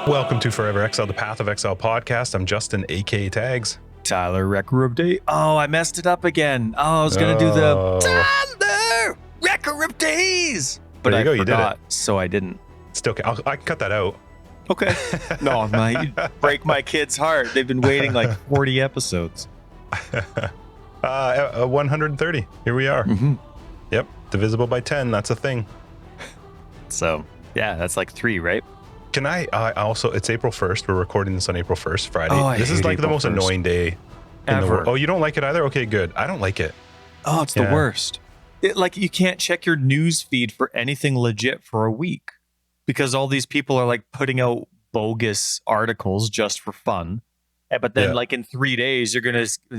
Welcome to Forever Exile, the Path of Exile podcast. I'm Justin, aka Tags. Tyler, Wrecker of Day. Oh, I messed it up again. Oh, I was going to do the Tyler, Wrecker of Days. But there you go, forgot, you did it. So I didn't. Still, I can cut that out. Okay. No, you break my kid's heart. They've been waiting like 40 episodes. 130. Here we are. Mm-hmm. Yep. Divisible by 10. That's a thing. So, yeah, that's like 3, right? Can I also, it's April 1st. We're recording this on April 1st, Friday. Oh, this is like April the most 1st. annoying day in the world. Oh, you don't like it either? Okay, good. I don't like it. Oh, it's the worst. Like, you can't check your news feed for anything legit for a week because all these people are like putting out bogus articles just for fun. But then like in 3 days,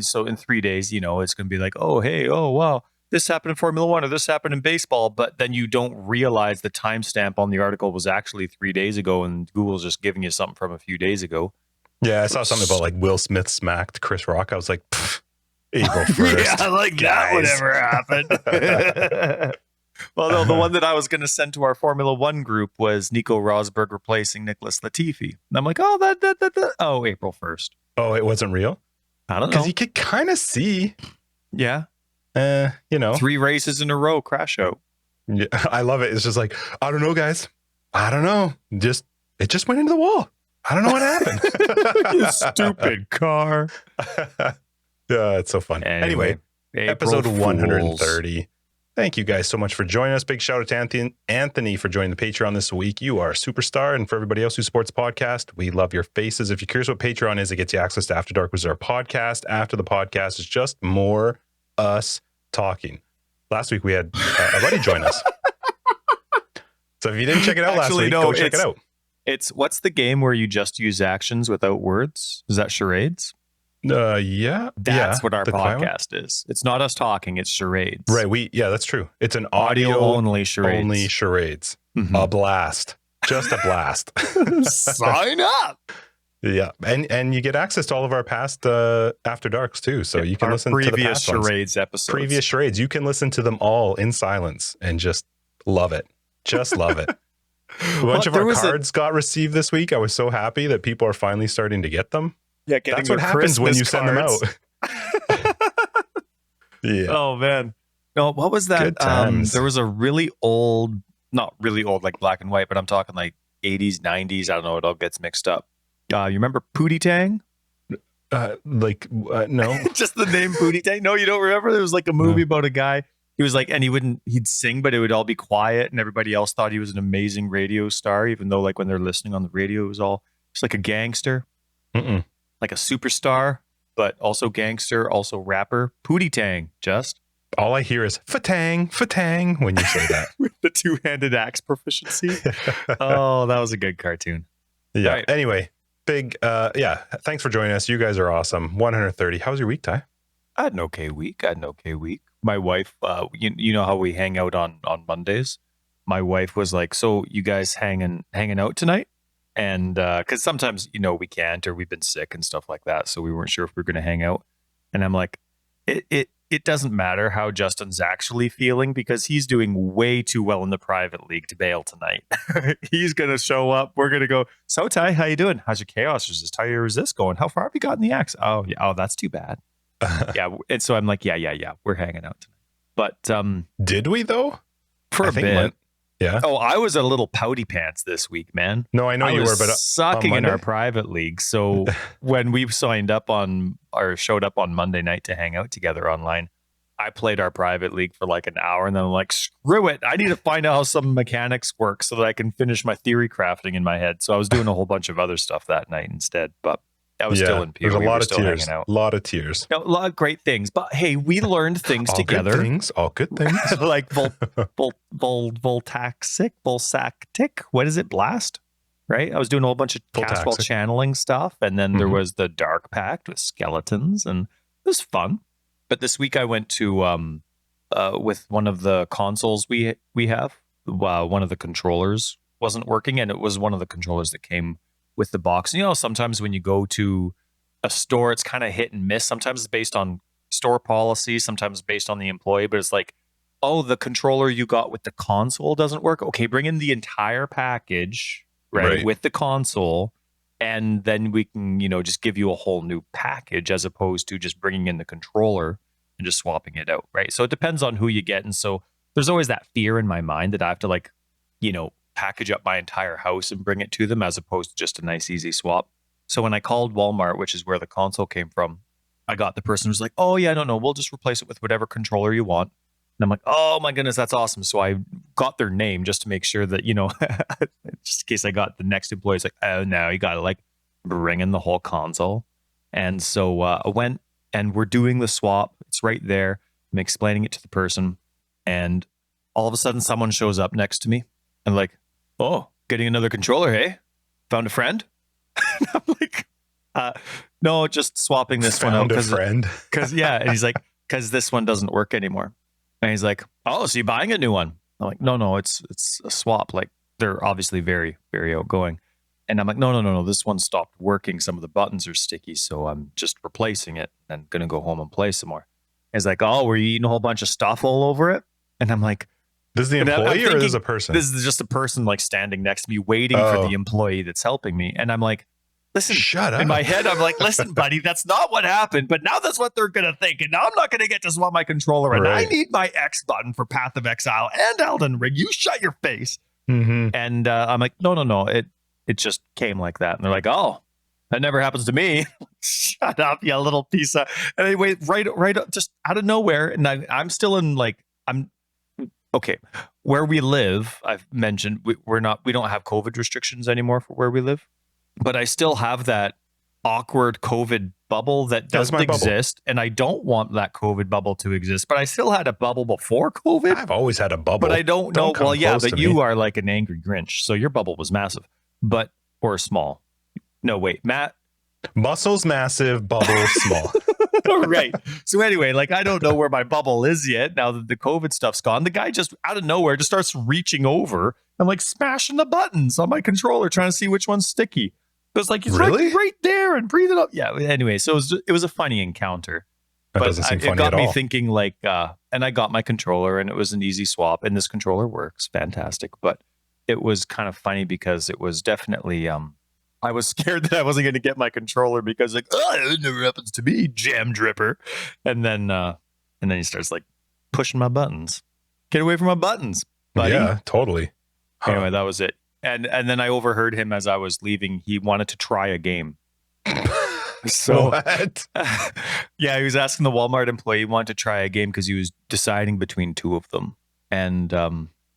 so in 3 days, you know, it's going to be like, oh, hey, oh, wow, this happened in Formula One or this happened in baseball. But then you don't realize the timestamp on the article was actually 3 days ago and Google's just giving you something from a few days ago. Yeah, I saw something about like Will Smith smacked Chris Rock. I was like, April 1st. Yeah, like that would ever happen. Well, no, the one that I was going to send to our Formula One group was Nico Rosberg replacing Nicholas Latifi. And I'm like, oh, April 1st. Oh, it wasn't real? I don't know. Because you could kind of see. Yeah. You know. 3 races in a row, crash out. Yeah, I love it. It's just like, I don't know, guys. I don't know. It just went into the wall. I don't know what happened. You stupid car. Yeah, it's so fun. Anyway, episode 130. Thank you guys so much for joining us. Big shout out to Anthony for joining the Patreon this week. You are a superstar. And for everybody else who supports the podcast, we love your faces. If you're curious what Patreon is, it gets you access to After Dark, which is our podcast. After the podcast is just more us talking. Last week we had a buddy join us. So if you didn't check it out last week, go check it out. What's the game where you just use actions without words? Is that charades? Yeah. That's what our podcast is. It's not us talking, it's charades. Right. That's true. It's an audio only charades. Mm-hmm. A blast. Just a blast. Sign up. Yeah. And you get access to all of our past After Darks too. So you can listen to the previous charades episodes. Previous charades. You can listen to them all in silence and just love it. Just love it. A bunch of our cards got received this week. I was so happy that people are finally starting to get them. Yeah, that's what happens when you send them out. Yeah. Oh man. No, what was that? Good times. There was a really old, not really old, like black and white, but I'm talking like 80s, 90s. I don't know. It all gets mixed up. You remember Pootie Tang? No. Just the name Pootie Tang? No, you don't remember? There was like a movie about a guy. He was like, and he'd sing, but it would all be quiet, and everybody else thought he was an amazing radio star, even though like when they're listening on the radio, it was like a gangster. Mm-mm. Like a superstar, but also gangster, also rapper. Pootie Tang, just. All I hear is fatang, fatang when you say that. With the two-handed axe proficiency. Oh, that was a good cartoon. Yeah. Right. Anyway, big, thanks for joining us. You guys are awesome. 130. How was your week, Ty? I had an okay week. My wife, you know how we hang out on Mondays? My wife was like, so you guys hanging out tonight? And because sometimes, you know, we can't, or we've been sick and stuff like that. So we weren't sure if we were going to hang out. And I'm like, it doesn't matter how Justin's actually feeling because he's doing way too well in the private league to bail tonight. He's going to show up. We're going to go, so Ty, how you doing? How's your chaos resist? How your resist going? How far have you gotten the axe? Oh, yeah. Oh, that's too bad. Yeah. And so I'm like, yeah. We're hanging out tonight. But did we though? For a bit. Yeah. Oh, I was a little pouty pants this week, man. No, I know you were, but sucking in our private league. So when we showed up on Monday night to hang out together online, I played our private league for like an hour, and then I'm like, screw it. I need to find out how some mechanics work so that I can finish my theory crafting in my head. So I was doing a whole bunch of other stuff that night instead, but I was still in PoE. There's a lot of tears. A lot of tears. A lot of great things. But hey, we learned things together. All good things. Like Voltactic. What is it? Blast? Right? I was doing a whole bunch of castball channeling stuff. And then there was the Dark Pact with skeletons. And it was fun. But this week I went to, with one of the consoles we have. One of the controllers wasn't working. And it was one of the controllers that came with the box. You know, sometimes when you go to a store, it's kind of hit and miss. Sometimes it's based on store policy, sometimes based on the employee, but it's like, oh, the controller you got with the console doesn't work. Okay, bring in the entire package, right. With the console, and then we can, just give you a whole new package as opposed to just bringing in the controller and just swapping it out, right? So it depends on who you get. And so there's always that fear in my mind that I have to like, package up my entire house and bring it to them as opposed to just a nice, easy swap. So when I called Walmart, which is where the console came from, I got the person who was like, oh yeah, no, we'll just replace it with whatever controller you want. And I'm like, oh my goodness, that's awesome. So I got their name just to make sure that, just in case I got the next employee's like, oh no, you got to like bring in the whole console. And so I went and we're doing the swap. It's right there. I'm explaining it to the person. And all of a sudden someone shows up next to me and like, oh, getting another controller, hey? Found a friend? And I'm like, no, just swapping this one out. Found a friend. Because and he's like, because this one doesn't work anymore. And he's like, oh, so you're buying a new one? I'm like, no, it's a swap. Like they're obviously very, very outgoing. And I'm like, no, this one stopped working. Some of the buttons are sticky, so I'm just replacing it and gonna go home and play some more. He's like, oh, were you eating a whole bunch of stuff all over it? And I'm like, this is the employee or this is a person? This is just a person like standing next to me waiting for the employee that's helping me. And I'm like, listen, shut up. In my head, I'm like, listen, buddy, that's not what happened. But now that's what they're going to think. And now I'm not going to get to swap my controller. And I need my X button for Path of Exile and Elden Ring. You shut your face. Mm-hmm. And I'm like, no. It just came like that. And they're like, oh, that never happens to me. Shut up, you little piece of... And anyway, right, just out of nowhere. And I'm still in like, okay, where we live, I've mentioned we don't have COVID restrictions anymore for where we live, but I still have that awkward COVID bubble that doesn't exist. And I don't want that COVID bubble to exist, but I still had a bubble before COVID. I've always had a bubble. But I don't know. Well, yeah, but you are like an angry Grinch. So your bubble was massive, or small. No, wait, Matt. Muscles massive, bubble small. Right. So anyway, like I don't know where my bubble is yet. Now that the COVID stuff's gone, the guy just out of nowhere just starts reaching over and like smashing the buttons on my controller, trying to see which one's sticky. Because like he's right there and breathing up. Yeah. Anyway, so it was a funny encounter. That doesn't seem funny at all. It got me thinking like, and I got my controller and it was an easy swap and this controller works fantastic. But it was kind of funny because it was definitely I was scared that I wasn't going to get my controller because like, oh, it never happens to me, jam dripper. And then he starts like pushing my buttons. Get away from my buttons, buddy. Yeah, totally. Huh. Anyway, that was it. And then I overheard him as I was leaving. He wanted to try a game. So what? Yeah, he was asking the Walmart employee, he wanted to try a game because he was deciding between two of them. And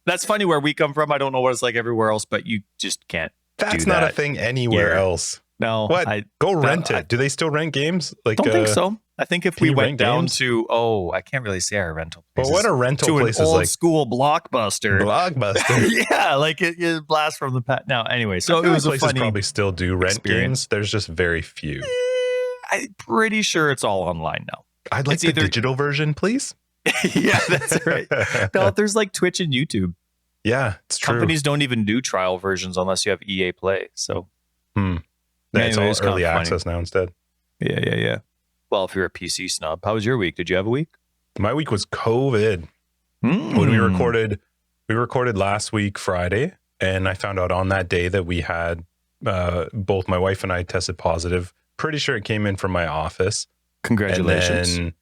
that's funny where we come from. I don't know what it's like everywhere else, but you just can't. That's not a thing anywhere else. No. What? Go rent it. Do they still rent games? Like, don't think so. I think if we went down to, I can't really say our rental place. But what a rental place is like. Old school Blockbuster. Yeah, like it blasts from the past. Now, anyway, so it was a funny probably still do rent games. There's just very few. I'm pretty sure it's all online now. I'd like the digital version, please. Yeah, that's right. No, there's like Twitch and YouTube. Yeah, it's true. Companies don't even do trial versions unless you have EA Play. So, it's all early access now instead. Yeah. Well, if you're a PC snob, how was your week? Did you have a week? My week was COVID. When we recorded last week Friday, and I found out on that day that we had both my wife and I tested positive. Pretty sure it came in from my office. Congratulations. And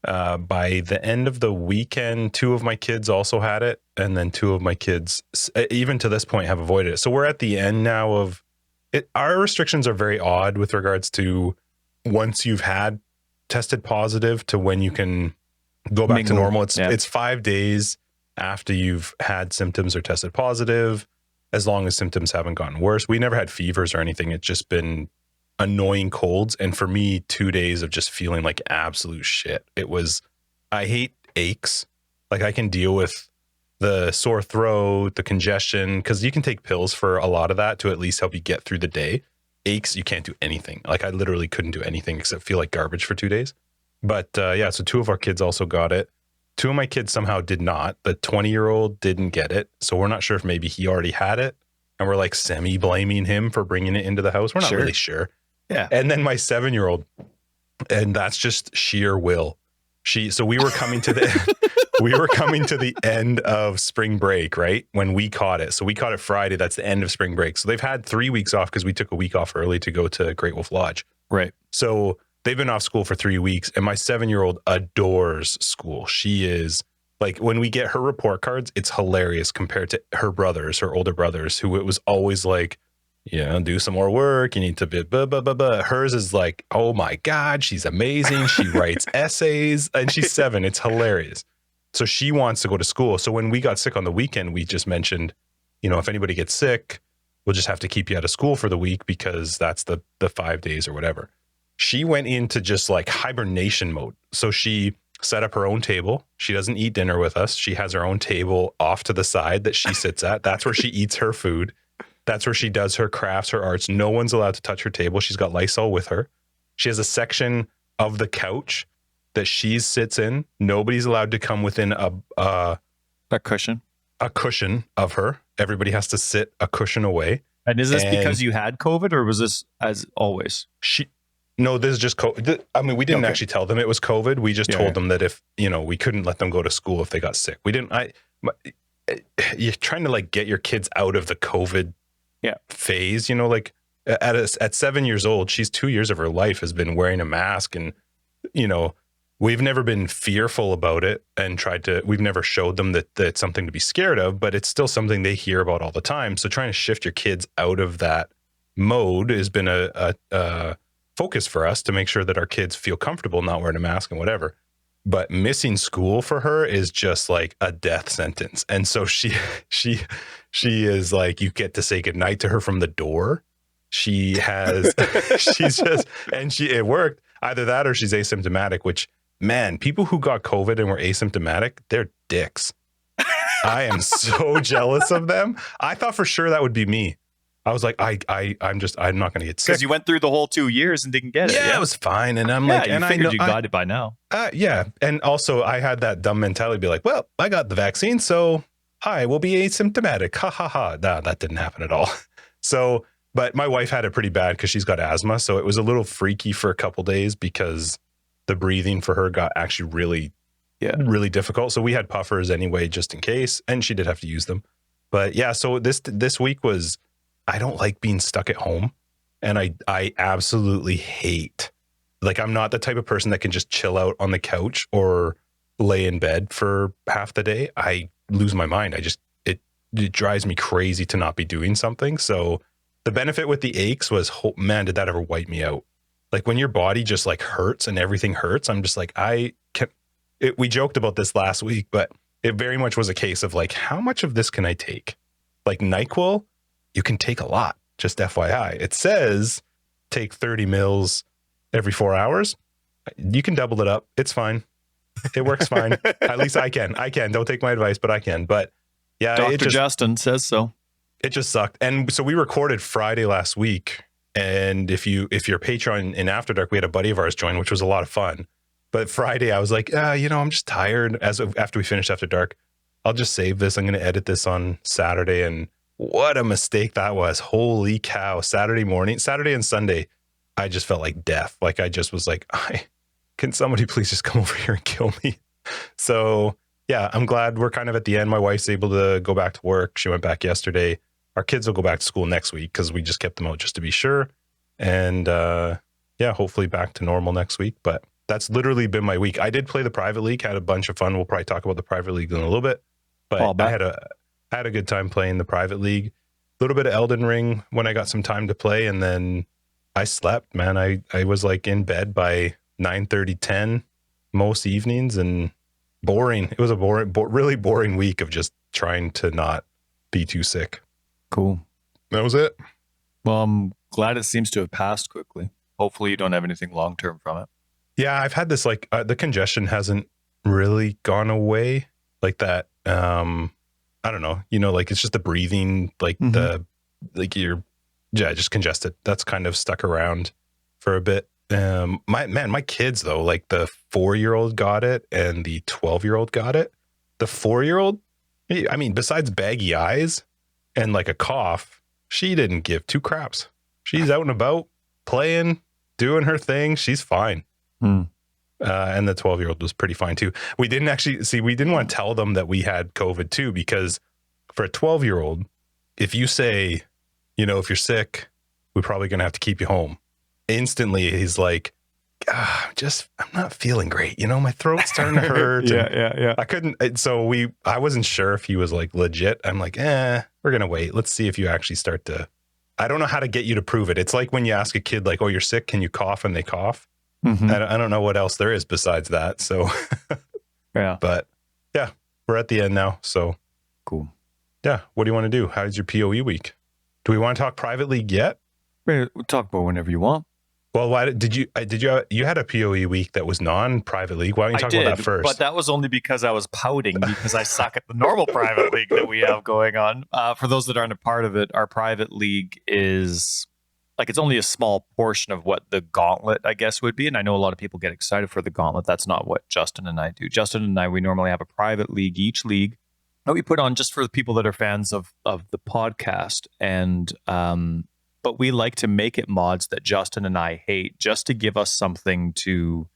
then by the end of the weekend, 2 of my kids also had it, and then 2 of my kids, even to this point, have avoided it. So we're at the end now of it. Our restrictions are very odd with regards to once you've had tested positive to when you can go back to normal. It's 5 days after you've had symptoms or tested positive, as long as symptoms haven't gotten worse. We never had fevers or anything. It's just been annoying colds. And for me, 2 days of just feeling like absolute shit. I hate aches. Like I can deal with the sore throat, the congestion, because you can take pills for a lot of that to at least help you get through the day. Aches, you can't do anything. Like I literally couldn't do anything except feel like garbage for 2 days. But so 2 of our kids also got it. 2 of my kids somehow did not. The 20-year-old didn't get it. So we're not sure if maybe he already had it. And we're like semi-blaming him for bringing it into the house. We're not really sure. Yeah. And then my 7-year-old, and that's just sheer will. So we were coming to the we were coming to the end of spring break, right? When we caught it. So we caught it Friday. That's the end of spring break. So they've had 3 weeks off because we took a week off early to go to Great Wolf Lodge. Right. So they've been off school for 3 weeks, and my 7-year-old adores school. She is like, when we get her report cards, it's hilarious compared to her brothers, her older brothers, who it was always like, do some more work. You need to be blah, blah, blah, blah. Hers is like, oh my God, she's amazing. She writes essays, and she's 7. It's hilarious. So she wants to go to school. So when we got sick on the weekend, we just mentioned, if anybody gets sick, we'll just have to keep you out of school for the week because that's the 5 days or whatever. She went into just like hibernation mode. So she set up her own table. She doesn't eat dinner with us. She has her own table off to the side that she sits at. That's where she eats her food. That's where she does her crafts, her arts. No one's allowed to touch her table. She's got Lysol with her. She has a section of the couch that she sits in. Nobody's allowed to come within a cushion of her. Everybody has to sit a cushion away. And is this because you had COVID, or was this as always? No, this is just COVID. I mean, we didn't actually tell them it was COVID. We just told them that if, we couldn't let them go to school if they got sick. We didn't, you're trying to like get your kids out of the COVID phase, like at 7 years old, she's 2 years of her life has been wearing a mask, and, we've never been fearful about it and we've never showed them that it's something to be scared of, but it's still something they hear about all the time. So trying to shift your kids out of that mode has been a focus for us to make sure that our kids feel comfortable not wearing a mask and whatever. But missing school for her is just like a death sentence. And so she is like, you get to say goodnight to her from the door. She has, it worked. Either that or she's asymptomatic, which, man, people who got COVID and were asymptomatic, they're dicks. I am so jealous of them. I thought for sure that would be me. I was like, I'm not going to get sick. Because you went through the whole 2 years and didn't get it. Yeah, it was fine. And I'm like, and I figured you got it by now. Yeah. And also I had that dumb mentality, be like, well, I got the vaccine, so I will be asymptomatic. Ha ha ha. No, that didn't happen at all. So, but my wife had it pretty bad because she's got asthma. So it was a little freaky for a couple days because the breathing for her got actually really difficult. So we had puffers anyway, just in case. And she did have to use them. But yeah, so this week was, I don't like being stuck at home. And I absolutely hate, like, I'm not the type of person that can just chill out on the couch or lay in bed for half the day. I lose my mind. It drives me crazy to not be doing something. So the benefit with the aches was, man, did that ever wipe me out? Like when your body just like hurts and everything hurts, I'm just like, we joked about this last week, but it very much was a case of like, how much of this can I take? Like NyQuil, you can take a lot, just FYI. It says take 30 mils every 4 hours. You can double it up. It's fine. It works fine. At least I can. Don't take my advice, but I can. But yeah, Dr. Justin says so. It just sucked. And so we recorded Friday last week. And if you're Patreon in After Dark, we had a buddy of ours join, which was a lot of fun. But Friday, I was like, I'm just tired. After we finished After Dark, I'll just save this. I'm going to edit this on Saturday. And what a mistake that was. Holy cow. Saturday and Sunday, I just felt like death. Like I just was like, can somebody please just come over here and kill me? So yeah, I'm glad we're kind of at the end. My wife's able to go back to work. She went back yesterday. Our kids will go back to school next week because we just kept them out just to be sure. And hopefully back to normal next week. But that's literally been my week. I did play the private league, had a bunch of fun. We'll probably talk about the private league in a little bit. But I had a good time playing the private league. A little bit of Elden Ring when I got some time to play, and then I slept, man. I was like in bed by 9:30, 10 most evenings, and boring. It was a really boring week of just trying to not be too sick. Cool. That was it. Well, I'm glad it seems to have passed quickly. Hopefully you don't have anything long-term from it. Yeah, I've had this like the congestion hasn't really gone away like that. I don't know, like it's just the breathing, like you're just congested. That's kind of stuck around for a bit. My kids though, like the 4-year-old got it and the 12-year-old got it. The 4-year-old, I mean, besides baggy eyes and like a cough, she didn't give two craps. She's out and about playing, doing her thing. She's fine. And the 12-year-old was pretty fine too. We didn't want to tell them that we had COVID too, because for a 12-year-old, if you say, if you're sick, we're probably going to have to keep you home. Instantly, he's like, I'm not feeling great. My throat's starting to hurt. Yeah. I couldn't. I wasn't sure if he was like legit. I'm like, we're going to wait. Let's see if you actually start to, I don't know how to get you to prove it. It's like when you ask a kid like, oh, you're sick. Can you cough? And they cough. Mm-hmm. I don't know what else there is besides that. So, yeah. But yeah, we're at the end now. So cool. Yeah. What do you want to do? How's your PoE week? Do we want to talk private league yet? We'll talk about whenever you want. Well, why did you had a PoE week that was non-private league? Why don't you talk about that first? But that was only because I was pouting because I suck at the normal private league that we have going on. For those that aren't a part of it, our private league is it's only a small portion of what the gauntlet, I guess, would be. And I know a lot of people get excited for the gauntlet. That's not what Justin and I do. Justin and I, we normally have a private league, each league that we put on just for the people that are fans of the podcast. And but we like to make it mods that Justin and I hate just to give us something to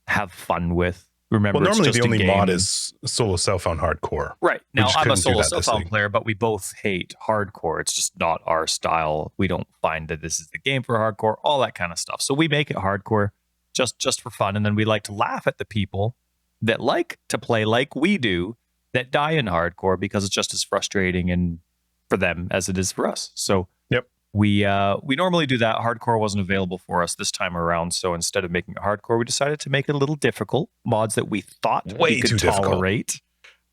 have fun with. Remember, well, normally it's the just only mod is solo self-found hardcore. Right. Now, I'm a solo self-found player, but we both hate hardcore. It's just not our style. We don't find that this is the game for hardcore, all that kind of stuff. So we make it hardcore just for fun. And then we like to laugh at the people that like to play like we do that die in hardcore because it's just as frustrating and for them as it is for us. So yep. We normally do that. Hardcore wasn't available for us this time around, so instead of making it hardcore, we decided to make it a little difficult. Mods that we thought we could tolerate,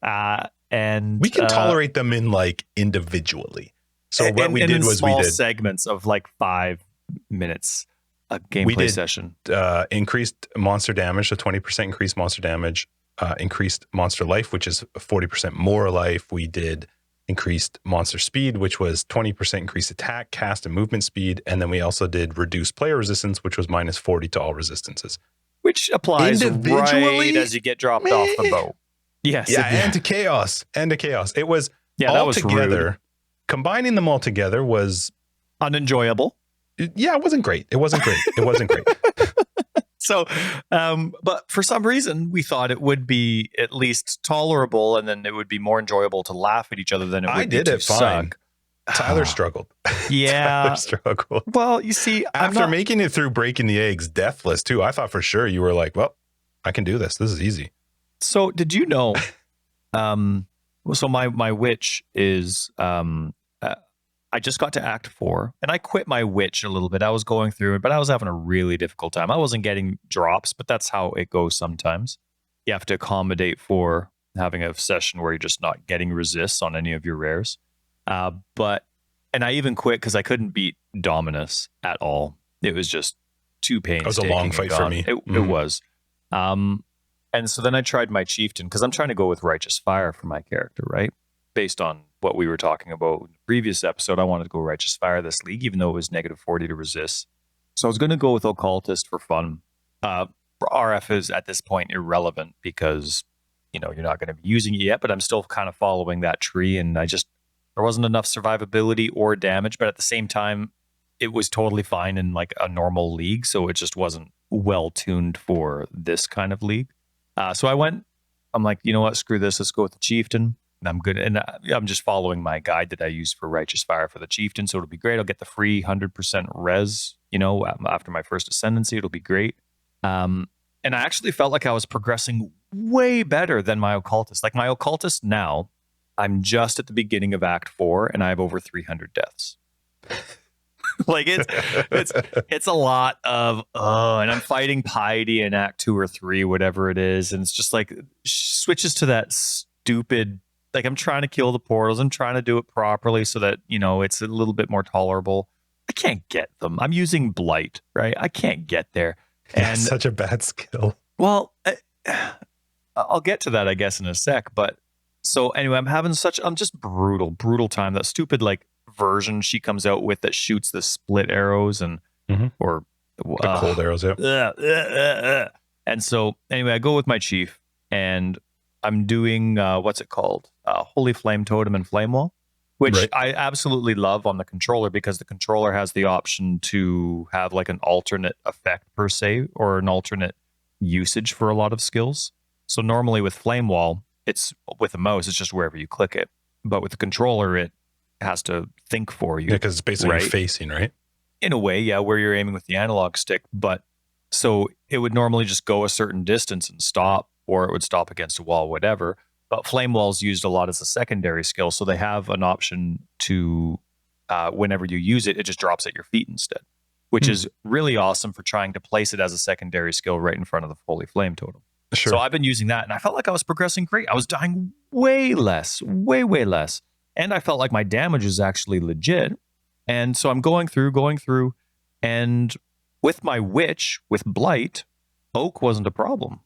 and we can tolerate them in individually. So what we did was we did segments of 5 minutes a gameplay session. Increased monster damage, so 20% increased monster damage. Increased monster life, which is 40% more life. We did increased monster speed, which was 20% increased attack, cast, and movement speed. And then we also did reduced player resistance, which was minus 40 to all resistances. Which applies right as you get dropped off the boat. Yes. Yeah, and to chaos. It was that was together. Rude. Combining them all together was unenjoyable. Yeah, it wasn't great. So, but for some reason, we thought it would be at least tolerable, and then it would be more enjoyable to laugh at each other than it would be to suck. Tyler struggled. Yeah. Tyler struggled. Well, you see, after making it through breaking the eggs deathless too, I thought for sure you were like, well, I can do this. This is easy. So did you know, so my witch is, I just got to Act 4, and I quit my witch a little bit. I was going through it, but I was having a really difficult time. I wasn't getting drops, but that's how it goes sometimes. You have to accommodate for having a session where you're just not getting resists on any of your rares. And I even quit because I couldn't beat Dominus at all. It was just too painstaking. It was a long fight for me. It was. And so then I tried my chieftain because I'm trying to go with Righteous Fire for my character, right? Based on what we were talking about in the previous episode, I wanted to go Righteous Fire this league, even though it was negative 40 to resist. So I was going to go with Occultist for fun. RF is at this point irrelevant because, you're not going to be using it yet, but I'm still kind of following that tree. And there wasn't enough survivability or damage, but at the same time, it was totally fine in a normal league. So it just wasn't well tuned for this kind of league. So I'm like, you know what? Screw this. Let's go with the Chieftain. And I'm good. And I'm just following my guide that I use for Righteous Fire for the Chieftain. So it'll be great. I'll get the free 100% res, after my first ascendancy. It'll be great. And I actually felt like I was progressing way better than my Occultist. My Occultist now, I'm just at the beginning of Act 4 and I have over 300 deaths. It's a lot of, and I'm fighting piety in Act 2 or 3, whatever it is. And it's just switches to that stupid, I'm trying to kill the portals. I'm trying to do it properly so that, it's a little bit more tolerable. I can't get them. I'm using Blight, right? I can't get there. And such a bad skill. Well, I'll get to that, I guess, in a sec. But so anyway, I'm just brutal time. That stupid, version she comes out with that shoots the split arrows and, or the cold arrows. Yeah. And so anyway, I go with my chief and I'm doing, what's it called? Holy Flame Totem and Flame Wall, which I absolutely love on the controller because the controller has the option to have an alternate effect per se, or an alternate usage for a lot of skills. So normally with Flame Wall, it's with a mouse, it's just wherever you click it. But with the controller, it has to think for you. Yeah, because it's basically you're facing, right? In a way, yeah, where you're aiming with the analog stick. But so it would normally just go a certain distance and stop, or it would stop against a wall, whatever. But Flame Wall's used a lot as a secondary skill. So they have an option to, whenever you use it, it just drops at your feet instead, which is really awesome for trying to place it as a secondary skill right in front of the Holy Flame Totem. Sure. So I've been using that, and I felt like I was progressing great. I was dying way less, way less. And I felt like my damage is actually legit. And so I'm going through, and with my Witch, with Blight, Oak wasn't a problem.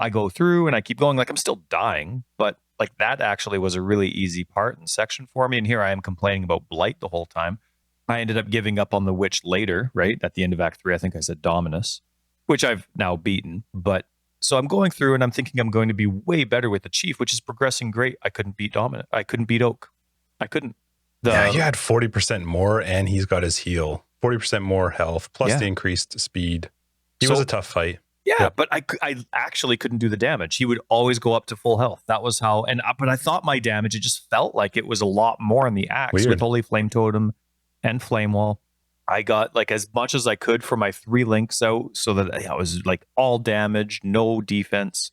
I go through and I keep going, like I'm still dying, but like that actually was a really easy part and section for me. And here I am complaining about Blight the whole time. I ended up giving up on the Witch later, right? At the end of Act 3, I think I said Dominus, which I've now beaten. But so I'm going through and I'm thinking I'm going to be way better with the Chief, which is progressing great. I couldn't beat Dominus. I couldn't beat Oak. I couldn't. Yeah, you had 40% more and he's got his heal. 40% more health, plus the increased speed. It was a tough fight. Yeah, but I actually couldn't do the damage. He would always go up to full health. That was how, but I thought my damage, it just felt like it was a lot more in the axe. With Holy Flame Totem and Flame Wall. I got like as much as I could for my 3 links out so that I was like all damage, no defense.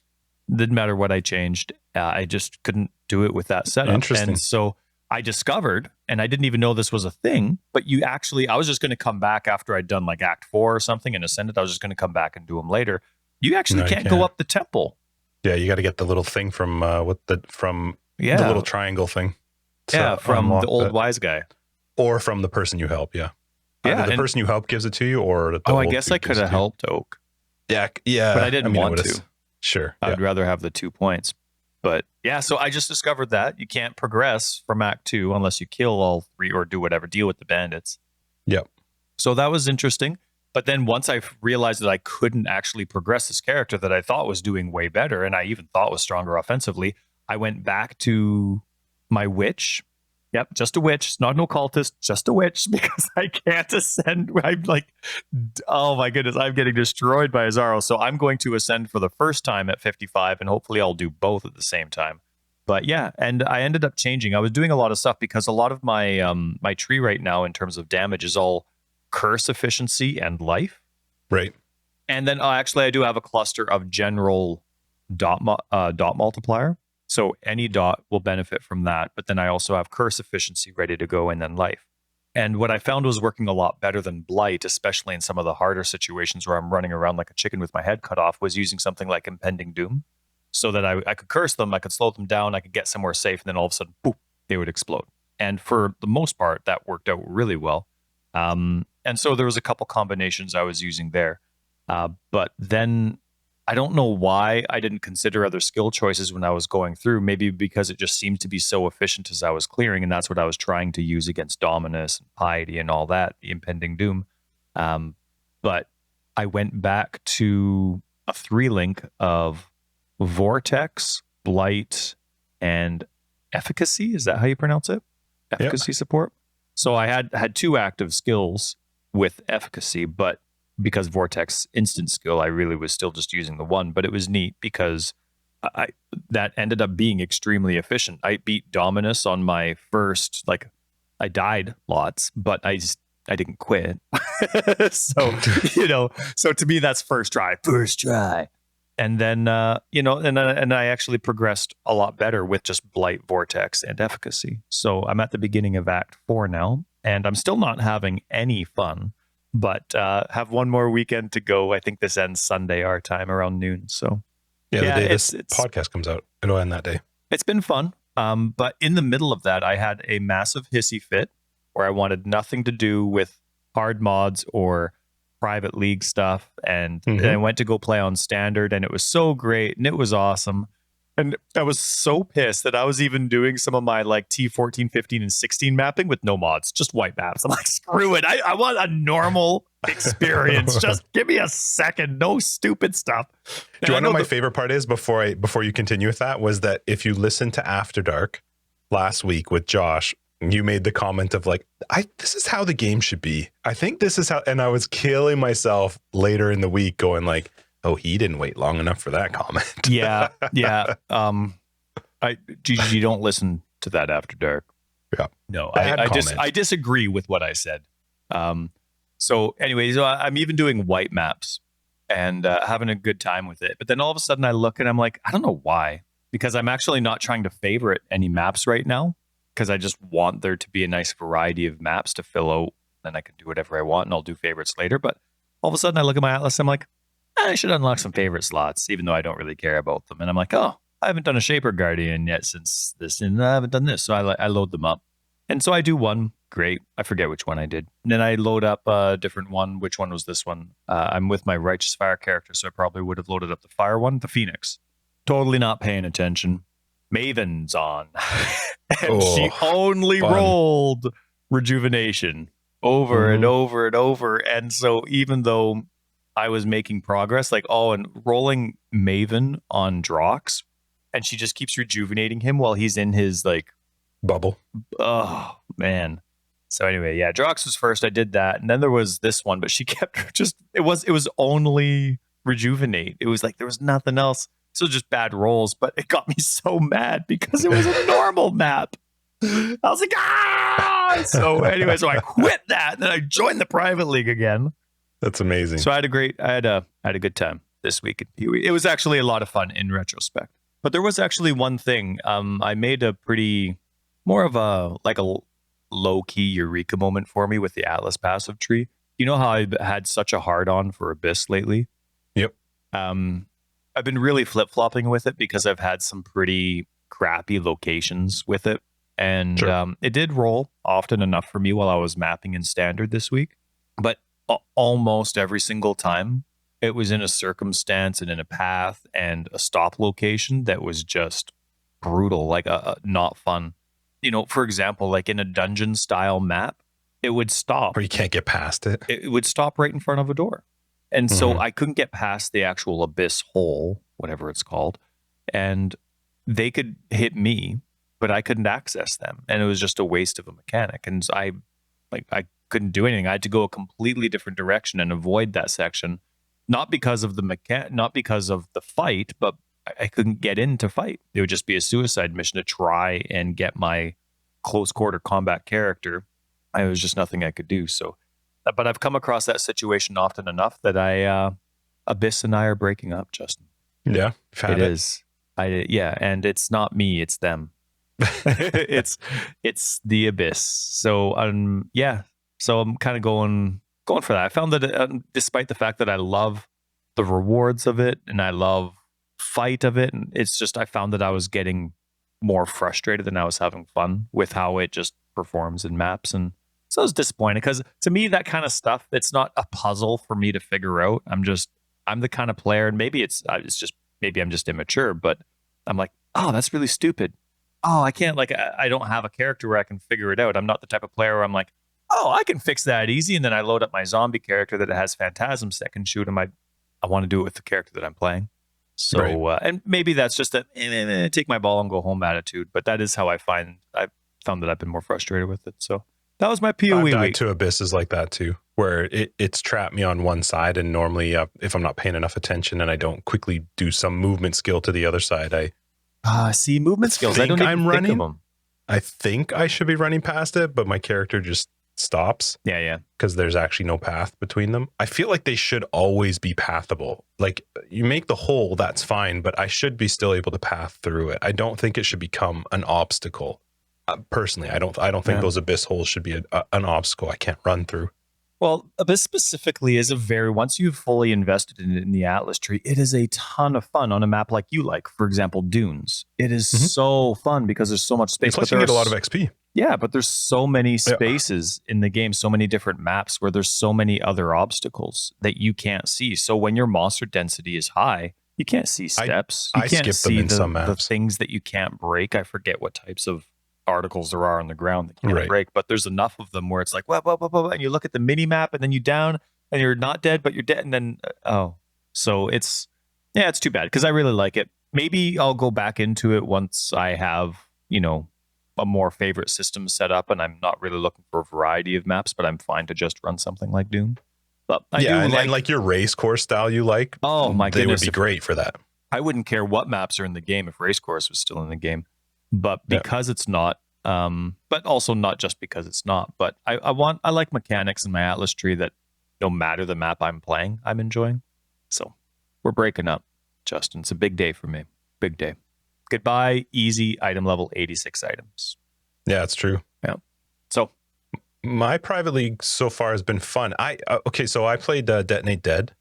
Didn't matter what I changed. I just couldn't do it with that setup. Interesting. And so I discovered, and I didn't even know this was a thing, but I was just going to come back after I'd done like Act 4 or something and Ascended. I was just going to come back and do them later. You actually can't go up the temple. Yeah, you got to get the little thing from the little triangle thing. From the old wise guy. Or from the person you help, yeah. Either the person you help gives it to you, or I guess I could have helped Oak. Yeah. But I didn't want to. Sure. I'd rather have the 2 points. But yeah, so I just discovered that you can't progress from Act 2 unless you kill all 3 or do whatever, deal with the bandits. Yep. So that was interesting. But then once I realized that I couldn't actually progress this character that I thought was doing way better, and I even thought was stronger offensively, I went back to my Witch. Yep, just a Witch. It's not an occultist, just a Witch, because I can't ascend. I'm like, oh my goodness, I'm getting destroyed by Azaro. So I'm going to ascend for the first time at 55, and hopefully I'll do both at the same time. But yeah, and I ended up changing. I was doing a lot of stuff because a lot of my my tree right now in terms of damage is all curse efficiency and life. Right. And then actually I do have a cluster of general dot multiplier. So any dot will benefit from that. But then I also have curse efficiency ready to go and then life. And what I found was working a lot better than Blight, especially in some of the harder situations where I'm running around like a chicken with my head cut off, was using something like Impending Doom. So that I could curse them, I could slow them down, I could get somewhere safe, and then all of a sudden, boop, they would explode. And for the most part, that worked out really well. And so there was a couple combinations I was using there. But then I don't know why I didn't consider other skill choices when I was going through. Maybe because it just seemed to be so efficient as I was clearing, and that's what I was trying to use against Dominus and Piety and all that, the Impending Doom. But I went back to a 3-link of Vortex, Blight, and Efficacy. Is that how you pronounce it? Efficacy support. So I had 2 active skills with Efficacy, but because Vortex instant skill, I really was still just using the 1. But it was neat because that ended up being extremely efficient. I beat Dominus on my first, I died lots, but I didn't quit. So, so to me, that's first try. And then, and I actually progressed a lot better with just Blight, Vortex, and Efficacy. So I'm at the beginning of Act 4 now, and I'm still not having any fun, but have one more weekend to go. I think this ends Sunday our time around noon. So the day this podcast comes out, it'll end that day. It's been fun. But in the middle of that, I had a massive hissy fit where I wanted nothing to do with hard mods or private league stuff, and I went to go play on standard, and it was so great and it was awesome, and I was so pissed that I was even doing some of my T14, 15, and 16 mapping with no mods, just white maps. I'm like, screw it, I want a normal experience. Just give me a second, no stupid stuff. Do you want to know my favorite part is, before you continue with that, was that if you listen to After Dark last week with Josh, you made the comment of this is how the game should be. I think this is how, and I was killing myself later in the week going Oh, he didn't wait long enough for that comment. Yeah. GG, don't listen to that after dark. Yeah. No, I disagree with what I said. So anyways, I'm even doing white maps and having a good time with it. But then all of a sudden I look and I'm like, I don't know why, because I'm actually not trying to favorite any maps right now, because I just want there to be a nice variety of maps to fill out. Then I can do whatever I want and I'll do favorites later. But all of a sudden I look at my atlas, I'm like, I should unlock some favorite slots, even though I don't really care about them. And I'm like, oh, I haven't done a Shaper Guardian yet since this, and I haven't done this. So I load them up. And so I do one. Great. I forget which one I did. And then I load up a different one. Which one was this one? I'm with my Righteous Fire character, so I probably would have loaded up the Fire one, the Phoenix. Totally not paying attention. Maven's on. And she only rolled Rejuvenation over and over and over. And so even though I was making progress, and rolling Maven on Drox, and she just keeps rejuvenating him while he's in his bubble. Oh man. So anyway, yeah, Drox was first. I did that, and then there was this one, but she kept it was only rejuvenate. It was there was nothing else. So just bad rolls, but it got me so mad because it was a normal map. I was like, ah! So anyway, so I quit that, and then I joined the private league again. That's amazing. So I had a good time this week at PoE. It was actually a lot of fun in retrospect. But there was actually one thing. I made a more of a low-key eureka moment for me with the Atlas passive tree. You know how I've had such a hard-on for Abyss lately? Yep. I've been really flip-flopping with it because I've had some pretty crappy locations with it. And it did roll often enough for me while I was mapping in Standard this week. But almost every single time, it was in a circumstance and in a path and a stop location that was just brutal, not fun. For example, in a dungeon style map, it would stop. Or you can't get past it. It would stop right in front of a door. And so I couldn't get past the actual abyss hole, whatever it's called. And they could hit me, but I couldn't access them. And it was just a waste of a mechanic. And I couldn't do anything. I had to go a completely different direction and avoid that section. Not because of not because of the fight, but I couldn't get in to fight. It would just be a suicide mission to try and get my close quarter combat character. There was just nothing I could do. So, but I've come across that situation often enough that Abyss and I are breaking up, Justin. Yeah, it is. Yeah, and it's not me, it's them. it's the Abyss. So yeah. So I'm kind of going for that. I found that despite the fact that I love the rewards of it and I love fight of it, and it's just I found that I was getting more frustrated than I was having fun with how it just performs in maps. And so I was disappointed because to me that kind of stuff, it's not a puzzle for me to figure out. I'm the kind of player, and maybe maybe I'm just immature, but I'm like, oh, that's really stupid. Oh, I can't I don't have a character where I can figure it out. I'm not the type of player where I'm like, oh, I can fix that easy. And then I load up my zombie character that has phantasms that can shoot him. I want to do it with the character that I'm playing. So, right. And maybe that's just a take my ball and go home attitude. But that is how I've found that I've been more frustrated with it. So that was my PoE week. I've died to abysses like that too, where it's trapped me on one side. And normally if I'm not paying enough attention and I don't quickly do some movement skill to the other side, see movement skills. I don't even think of them. I think I should be running past it, but my character just stops. Yeah. Because there's actually no path between them. I feel like they should always be pathable. You make the hole, that's fine, but I should be still able to path through it. I don't think it should become an obstacle. Personally, I don't think those abyss holes should be an obstacle I can't run through. Well, Abyss specifically is once you've fully invested in the Atlas tree, it is a ton of fun on a map like you like. For example, Dunes. It is so fun because there's so much space. Plus you get a lot of XP. Yeah, but there's so many spaces in the game, so many different maps where there's so many other obstacles that you can't see. So when your monster density is high, you can't see steps. You can't see the things that you can't break. I forget what types of articles there are on the ground that you can't break, but there's enough of them where it's like, and you look at the mini map and then you down and you're not dead, but you're dead. And then, so it's too bad because I really like it. Maybe I'll go back into it once I have, a more favorite system set up and I'm not really looking for a variety of maps, but I'm fine to just run something like Doom. But and like your race course style you like, oh my they goodness, would be great for that. I wouldn't care what maps are in the game if race course was still in the game. But because it's not, but also not just because it's not, but I like mechanics in my Atlas tree that no matter the map I'm playing, I'm enjoying. So we're breaking up, Justin. It's a big day for me. Big day. Goodbye, easy item level 86 items. Yeah, it's true. Yeah. So my private league so far has been fun. So I played Detonate Dead,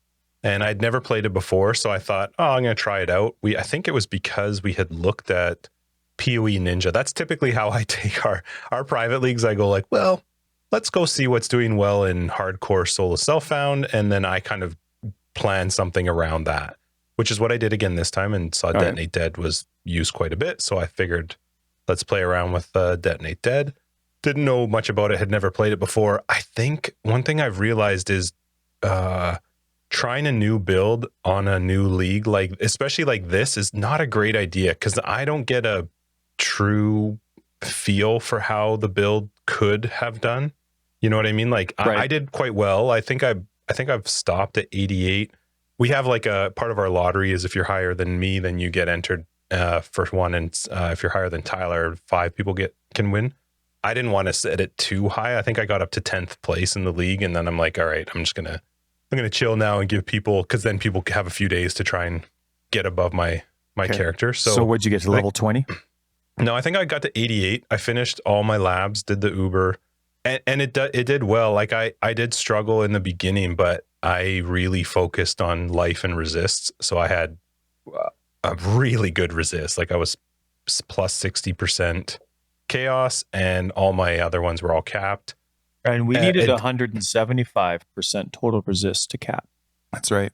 and I'd never played it before. So I thought, I'm going to try it out. I think it was because we had looked at PoE Ninja. That's typically how I take our private leagues. I go like, well, let's go see what's doing well in hardcore solo self-found, and then I kind of plan something around that, which is what I did again this time, and saw Detonate Dead was used quite a bit. So I figured, let's play around with Detonate Dead. Didn't know much about it, had never played it before. I think one thing I've realized is trying a new build on a new league, like especially like this, is not a great idea because I don't get a true feel for how the build could have done. You know what I mean? Like I did quite well. I think I've stopped at 88. We have like a part of our lottery is if you're higher than me, then you get entered for one, and if you're higher than Tyler, 5 people can win. I didn't want to set it too high. I think I got up to 10th place in the league, and then I'm like, all right, I'm gonna chill now and give people, because then people have a few days to try and get above my character. So what'd you get to level 20? No, I think I got to 88. I finished all my labs, did the Uber, and it did well. Like I did struggle in the beginning, but I really focused on life and resists. So I had a really good resist. Like I was plus 60% chaos, and all my other ones were all capped. And we needed 175% total resist to cap. That's right.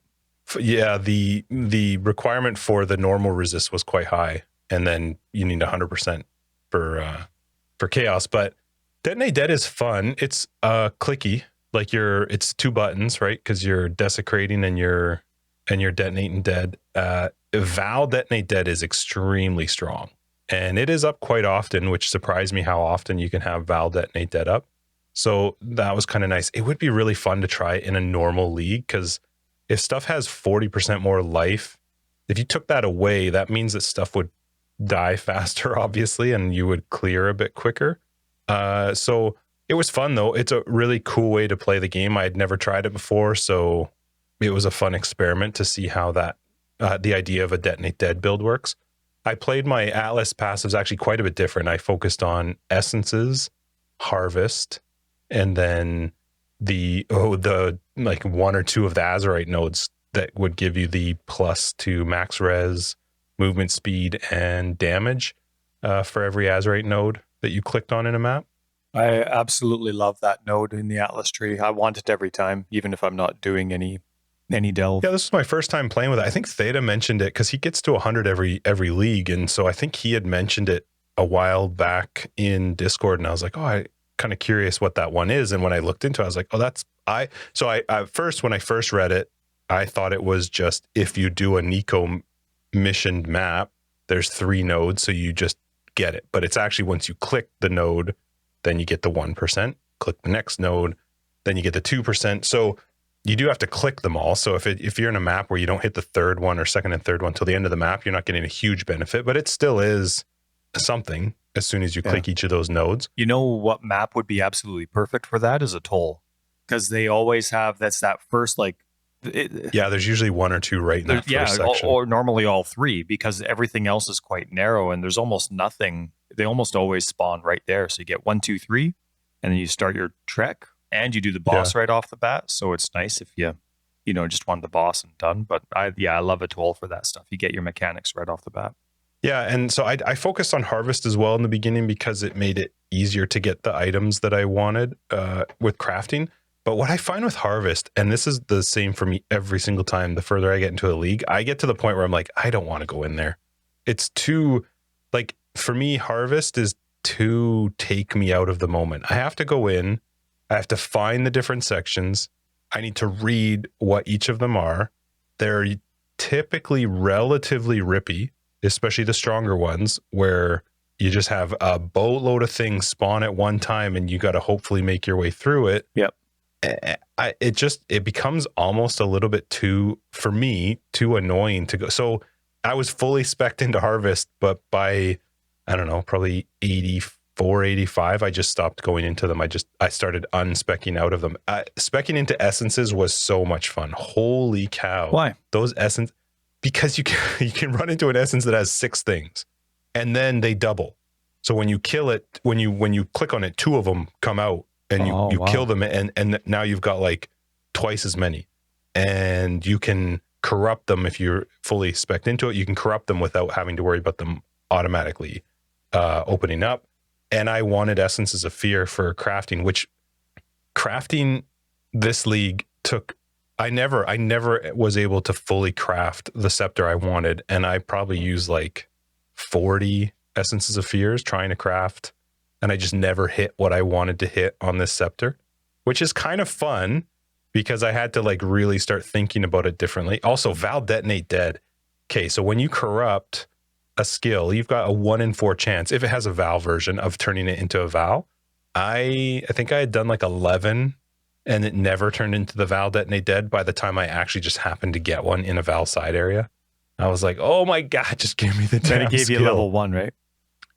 Yeah, the requirement for the normal resist was quite high, and then you need 100% for chaos. But Detonate Dead is fun. It's clicky, like it's 2 buttons, right? Because you're desecrating and you're detonating dead. Val Detonate Dead is extremely strong, and it is up quite often, which surprised me how often you can have Val Detonate Dead up. So that was kind of nice. It would be really fun to try in a normal league, because if stuff has 40% more life, if you took that away, that means that stuff would die faster, obviously, and you would clear a bit quicker. So it was fun, though. It's a really cool way to play the game. I had never tried it before, so it was a fun experiment to see how that the idea of a Detonate Dead build works. I played my Atlas passives actually quite a bit different. I focused on essences, harvest, and then the like 1 or 2 of the Azurite nodes that would give you the plus to max res, movement speed, and damage for every Azurite node that you clicked on in a map. I absolutely love that node in the Atlas tree. I want it every time, even if I'm not doing any delve. Yeah, this was my first time playing with it. I think Theta mentioned it because he gets to 100 every league, and so I think he had mentioned it a while back in Discord, and I was like, I kind of curious what that one is. And when I looked into it, I was like, I first, when I first read it, I thought it was just if you do a Nico missioned map, there's 3 nodes, so you just get it. But it's actually once you click the node, then you get the 1%, click the next node, then you get the 2%. So you do have to click them all. So if you're in a map where you don't hit the 3rd one or 2nd and 3rd one till the end of the map, you're not getting a huge benefit, but it still is something as soon as you click each of those nodes. You know what map would be absolutely perfect for that is Atoll, because they always have that first there's usually 1 or 2 right in that first section. Or normally all 3, because everything else is quite narrow and there's almost nothing. They almost always spawn right there. So you get 1, 2, 3, and then you start your trek and you do the boss right off the bat. So it's nice if you just want the boss and done. But I love Atoll for that stuff. You get your mechanics right off the bat. Yeah, and so I focused on harvest as well in the beginning because it made it easier to get the items that I wanted with crafting. But what I find with harvest, and this is the same for me every single time, the further I get into a league, I get to the point where I'm like, I don't want to go in there. It's too, like, for me, harvest is to take me out of the moment. I have to go in, I have to find the different sections, I need to read what each of them are. They're typically relatively rippy, especially the stronger ones, where you just have a boatload of things spawn at one time and you got to hopefully make your way through it. Yep. it becomes almost a little bit too annoying to go. So I was fully spec'd into Harvest, but by, I don't know, probably 84, 85, I just stopped going into them. I started unspecking out of them. Specking into essences was so much fun. Holy cow. Why? Those essence, because you can run into an essence that has 6 things and then they double. So when you kill it, when you click on it, 2 of them come out and you kill them, and now you've got like twice as many. And you can corrupt them if you're fully spec'd into it. You can corrupt them without having to worry about them automatically opening up. And I wanted Essences of Fear for crafting, which crafting this league took. I never was able to fully craft the scepter I wanted, and I probably used like 40 Essences of Fears trying to craft, and I just never hit what I wanted to hit on this scepter, which is kind of fun because I had to like really start thinking about it differently. Also, Val Detonate Dead. Okay, so when you corrupt a skill, you've got a 1 in 4 chance, if it has a Val version, of turning it into a Val. I think I had done like 11 and it never turned into the Val Detonate Dead by the time I actually just happened to get one in a Val side area. I was like, oh my God, just give me the damn Then it gave skill. you level 1, right?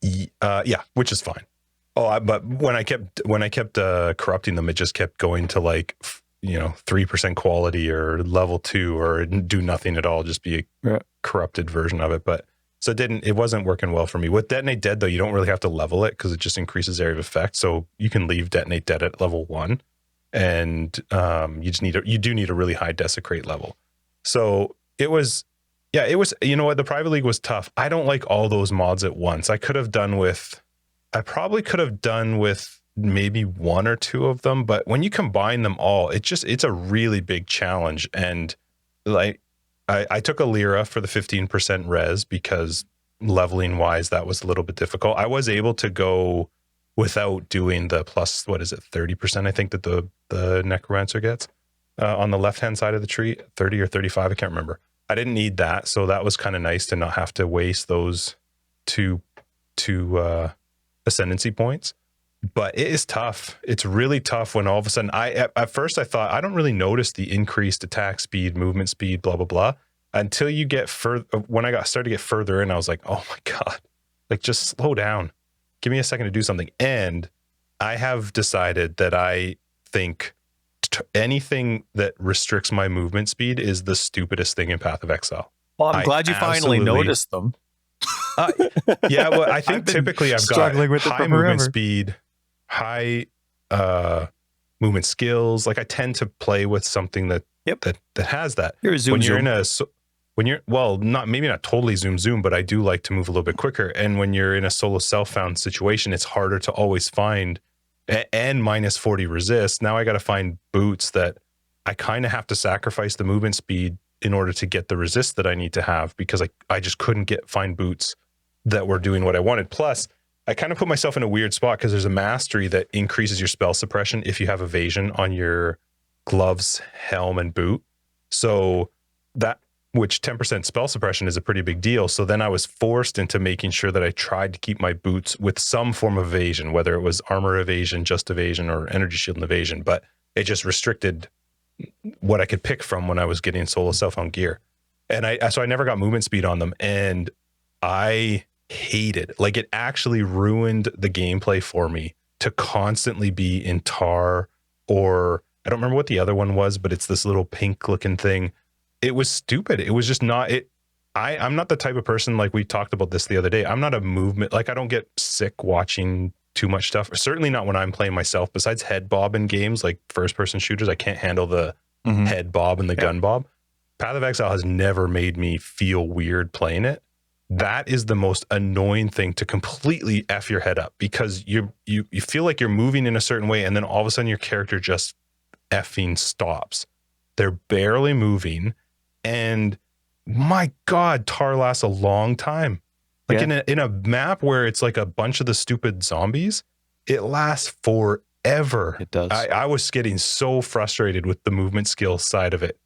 Yeah, which is fine. But when I kept corrupting them, it just kept going to like, 3% quality or level 2 or do nothing at all, just be a corrupted version of it. But so it wasn't working well for me. With Detonate Dead though, you don't really have to level it because it just increases area of effect. So you can leave Detonate Dead at level 1, and you do need a really high desecrate level. So it was, the private league was tough. I don't like all those mods at once. I probably could have done with maybe 1 or 2 of them, but when you combine them all, it's a really big challenge. And like, I took a Lyra for the 15% res because leveling wise, that was a little bit difficult. I was able to go without doing the plus, 30%, I think that the Necromancer gets on the left-hand side of the tree, 30 or 35, I can't remember. I didn't need that, so that was kind of nice to not have to waste those two ascendancy points. But it is tough. It's really tough when all of a sudden at first I thought I don't really notice the increased attack speed, movement speed, blah blah blah, until you get further. When I started to get further in, I was like, oh my God, like just slow down, give me a second to do something. And I have decided that I think anything that restricts my movement speed is the stupidest thing in Path of Exile. Well, I'm glad you finally noticed them. Yeah, well, I think typically I've got high movement speed, high movement skills. Like I tend to play with something that has that. You're a zoom. Maybe not totally zoom, but I do like to move a little bit quicker. And when you're in a solo self-found situation, it's harder to always find and minus 40 resist. Now I got to find boots that I kind of have to sacrifice the movement speed in order to get the resist that I need to have, because I just couldn't find boots that were doing what I wanted. Plus, I kind of put myself in a weird spot because there's a mastery that increases your spell suppression if you have evasion on your gloves, helm, and boot. So which 10% spell suppression is a pretty big deal. So then I was forced into making sure that I tried to keep my boots with some form of evasion, whether it was armor evasion, just evasion, or energy shield and evasion, but it just restricted what I could pick from when I was getting solo self-found gear. And so I never got movement speed on them. And I hated, like, it actually ruined the gameplay for me to constantly be in tar, or I don't remember what the other one was, but it's this little pink looking thing. It was stupid. It was just not it. I'm not the type of person, like we talked about this the other day. I'm not a movement, like I don't get sick watching too much stuff. Certainly not when I'm playing myself. Besides head bob in games like first person shooters, I can't handle the head bob and the gun bob. Path of Exile has never made me feel weird playing it. That is the most annoying thing, to completely F your head up, because you feel like you're moving in a certain way and then all of a sudden your character just effing stops. They're barely moving, and my God, tar lasts a long time. Like in a map where it's like a bunch of the stupid zombies, it lasts forever. It does. I was getting so frustrated with the movement skill side of it.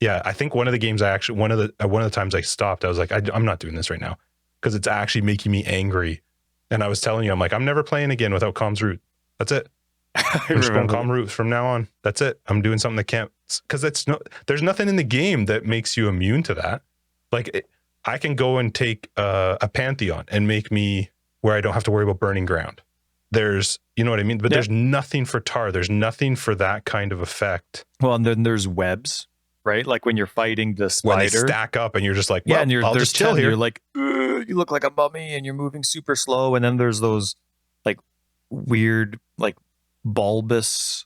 I think one of the games one of the times I stopped, I was like, I'm not doing this right now because it's actually making me angry. And I was telling you, I'm like, I'm never playing again without comms root. That's it. I'm just going calm route from now on. That's it. I'm doing something that can't, because there's nothing in the game that makes you immune to that. Like I can go and take a Pantheon and make me where I don't have to worry about burning ground. There's, you know what I mean? But there's nothing for Tar. There's nothing for that kind of effect. Well, and then there's webs, right? Like when you're fighting the spider. When they stack up and you're just like, well, and I'll just chill here. You're like, you look like a mummy and you're moving super slow. And then there's those like weird, like bulbous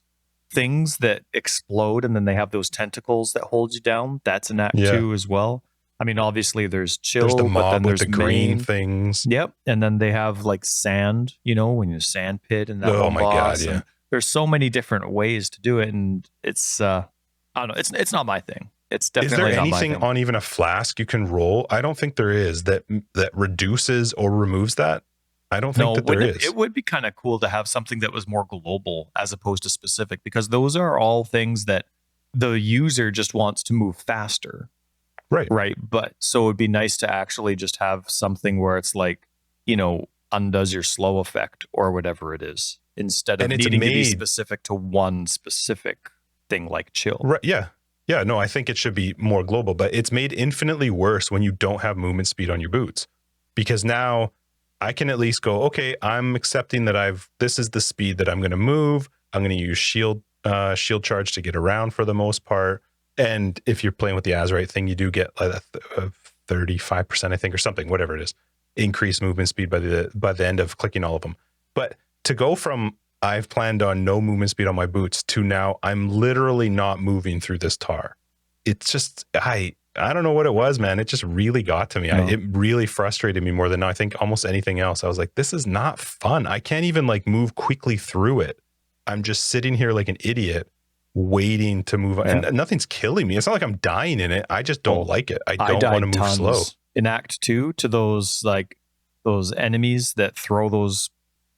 things that explode. And then they have those tentacles that hold you down. That's in Act 2 as well. I mean, obviously there's chill, there's the mob but then with there's the green things. Yep. And then they have like sand, you know, when you sand pit and that. Oh my God. Yeah. There's so many different ways to do it. And it's, I don't know. It's not my thing. It's definitely Is there not my anything thing. on even a flask you can roll? I don't think there is that reduces or removes that. I don't think that there is. It would be kind of cool to have something that was more global as opposed to specific, because those are all things that the user just wants to move faster. Right. But so it'd be nice to actually just have something where it's like, you know, undoes your slow effect or whatever it is, instead of needing to be specific to one specific thing like chill. Right. Yeah. Yeah. No, I think it should be more global, but it's made infinitely worse when you don't have movement speed on your boots, because now I can at least go, okay, I'm accepting that this is the speed that I'm going to move. I'm going to use shield charge to get around for the most part. And if you're playing with the Azerite thing, you do get like a 35%, I think, or something, whatever it is, increased movement speed by the end of clicking all of them. But to go from I've planned on no movement speed on my boots to now I'm literally not moving through this tar. It's just, I don't know what it was, man. It just really got to me. No. It really frustrated me more than I think almost anything else. I was like, this is not fun. I can't even like move quickly through it. I'm just sitting here like an idiot waiting to move on. And nothing's killing me. It's not like I'm dying in it. I just don't like it. I don't want to move slow. In Act 2 to those enemies that throw those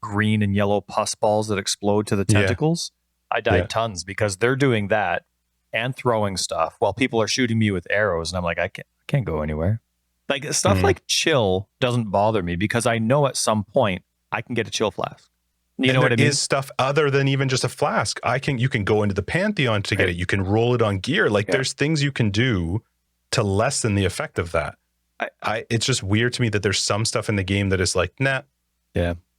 green and yellow pus balls that explode to the tentacles. I died tons because they're doing that and throwing stuff while people are shooting me with arrows, and I'm like, I can't go anywhere. Like stuff like chill doesn't bother me because I know at some point I can get a chill flask. You know what I mean? There is stuff other than even just a flask. You can go into the Pantheon to get it. You can roll it on gear. Like there's things you can do to lessen the effect of that. It's just weird to me that there's some stuff in the game that is like, nah,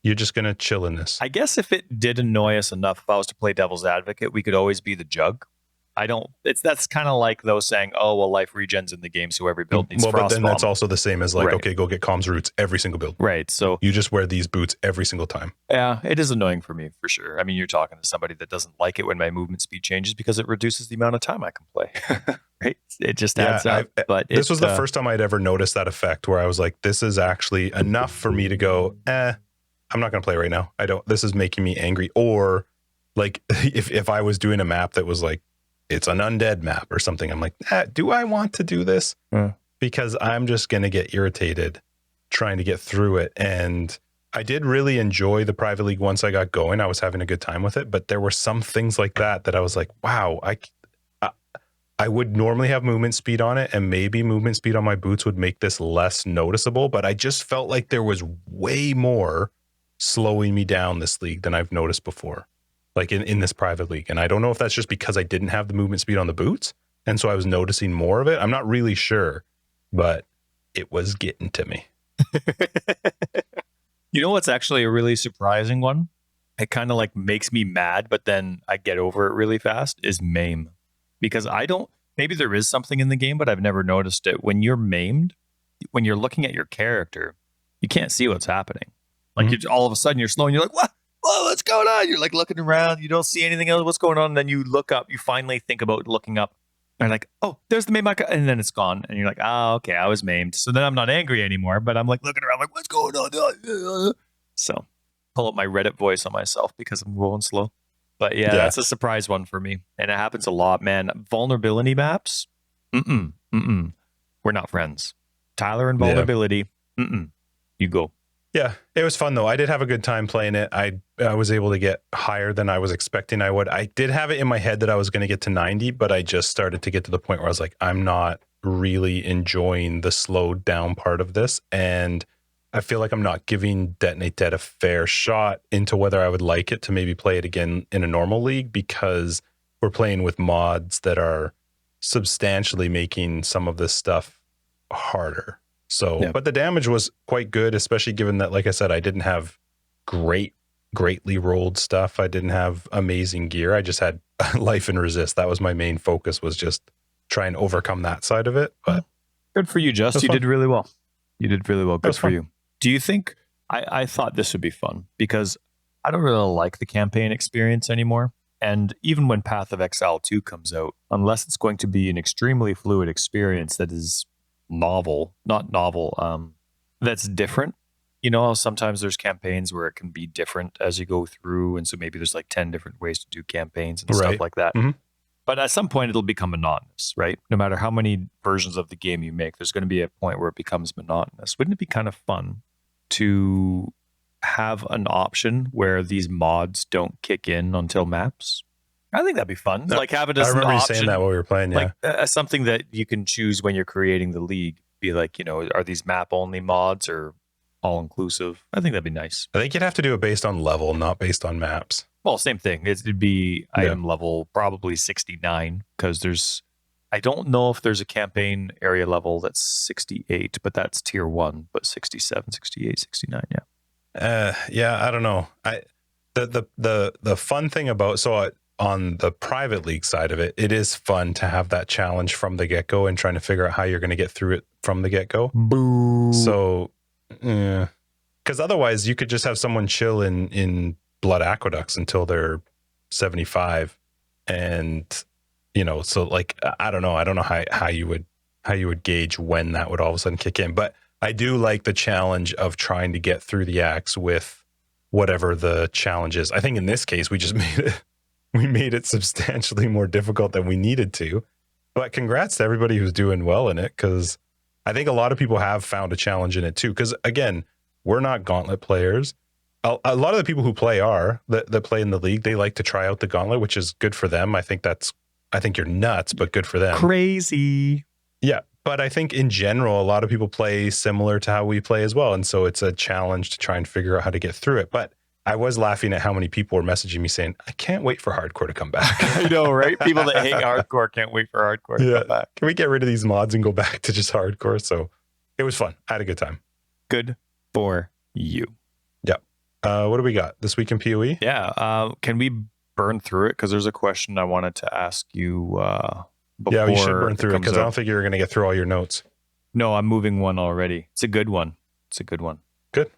you're just going to chill in this. I guess if it did annoy us enough, if I was to play devil's advocate, we could always be the jug. That's kind of like those saying, oh, well, life regens in the game, so every build needs frost but then bomb. that's also the same as like, okay, go get comms roots every single build. Right. So you just wear these boots every single time. Yeah, it is annoying for me for sure. I mean, you're talking to somebody that doesn't like it when my movement speed changes because it reduces the amount of time I can play. Right. It just adds up. But this was the first time I'd ever noticed that effect where I was like, this is actually enough for me to go, I'm not going to play right now. This is making me angry. Or like if I was doing a map that was like, it's an undead map or something, I'm like, do I want to do this? Because I'm just going to get irritated trying to get through it. And I did really enjoy the Private League once I got going. I was having a good time with it, but there were some things like that I was like, wow, I would normally have movement speed on it, and maybe movement speed on my boots would make this less noticeable, but I just felt like there was way more slowing me down this league than I've noticed before, like in this Private League. And I don't know if that's just because I didn't have the movement speed on the boots, and so I was noticing more of it. I'm not really sure, but it was getting to me. You know what's actually a really surprising one? It kind of like makes me mad, but then I get over it really fast, is maim. Because maybe there is something in the game, but I've never noticed it. When you're maimed, when you're looking at your character, you can't see what's happening. Like all of a sudden you're slow and you're like, what? Whoa, what's going on? You're like looking around. You don't see anything else. What's going on? And then you look up. You finally think about looking up. And you're like, oh, there's the maim icon. And then it's gone. And you're like, okay, I was maimed. So then I'm not angry anymore, but I'm like looking around like, what's going on? So pull up my Reddit voice on myself because I'm going slow. But yeah, that's a surprise one for me. And it happens a lot, man. Vulnerability maps? We're not friends. Tyler and vulnerability? You go. Yeah, it was fun though. I did have a good time playing it. I was able to get higher than I was expecting I would. I did have it in my head that I was going to get to 90, but I just started to get to the point where I was like, I'm not really enjoying the slowed down part of this. And I feel like I'm not giving Detonate Dead a fair shot into whether I would like it to maybe play it again in a normal league, because we're playing with mods that are substantially making some of this stuff harder. So, but the damage was quite good, especially given that, like I said, I didn't have greatly rolled stuff. I didn't have amazing gear. I just had life and resist. That was my main focus, was just try and overcome that side of it. But good for you, Just. You did really well. You did really well. Good for you. Do you think, I thought this would be fun, because I don't really like the campaign experience anymore. And even when Path of Exile 2 comes out, unless it's going to be an extremely fluid experience that is that's different. You know, sometimes there's campaigns where it can be different as you go through. And so maybe there's like 10 different ways to do campaigns and stuff like that. Mm-hmm. But at some point, it'll become monotonous, right? No matter how many versions of the game you make, there's going to be a point where it becomes monotonous. Wouldn't it be kind of fun to have an option where these mods don't kick in until maps? I think that'd be fun. Like have it as an option. I remember you saying that while we were playing, like something that you can choose when you're creating the league. Be like, you know, are these map-only mods or all-inclusive? I think that'd be nice. I think you'd have to do it based on level, not based on maps. Well, same thing. It'd be item level probably 69, because I don't know if there's a campaign area level that's 68, but that's tier 1, but 67, 68, 69, I don't know. The fun thing about, on the private league side of it, it is fun to have that challenge from the get-go and trying to figure out how you're going to get through it from the get-go. Boo. So, because otherwise you could just have someone chill in Blood Aqueducts until they're 75, and you know, so like I don't know how you would gauge when that would all of a sudden kick in. But I do like the challenge of trying to get through the acts with whatever the challenge is. I think in this case we just made it substantially more difficult than we needed to. But congrats to everybody who's doing well in it, because I think a lot of people have found a challenge in it too. Because again, we're not Gauntlet players. A lot of the people who play that play in the league, they like to try out the Gauntlet, which is good for them. I think you're nuts, but good for them. Crazy. Yeah. But I think in general, a lot of people play similar to how we play as well. And so it's a challenge to try and figure out how to get through it. But I was laughing at how many people were messaging me saying, I can't wait for hardcore to come back. I know, right? People that hate hardcore can't wait for hardcore to come back. Can we get rid of these mods and go back to just hardcore? So it was fun. I had a good time. Good for you. Yeah. What do we got this week in PoE? Yeah. Can we burn through it? Because there's a question I wanted to ask you before. Yeah, we should burn through it, because I don't think you're going to get through all your notes. No, I'm moving one already. It's a good one. Good.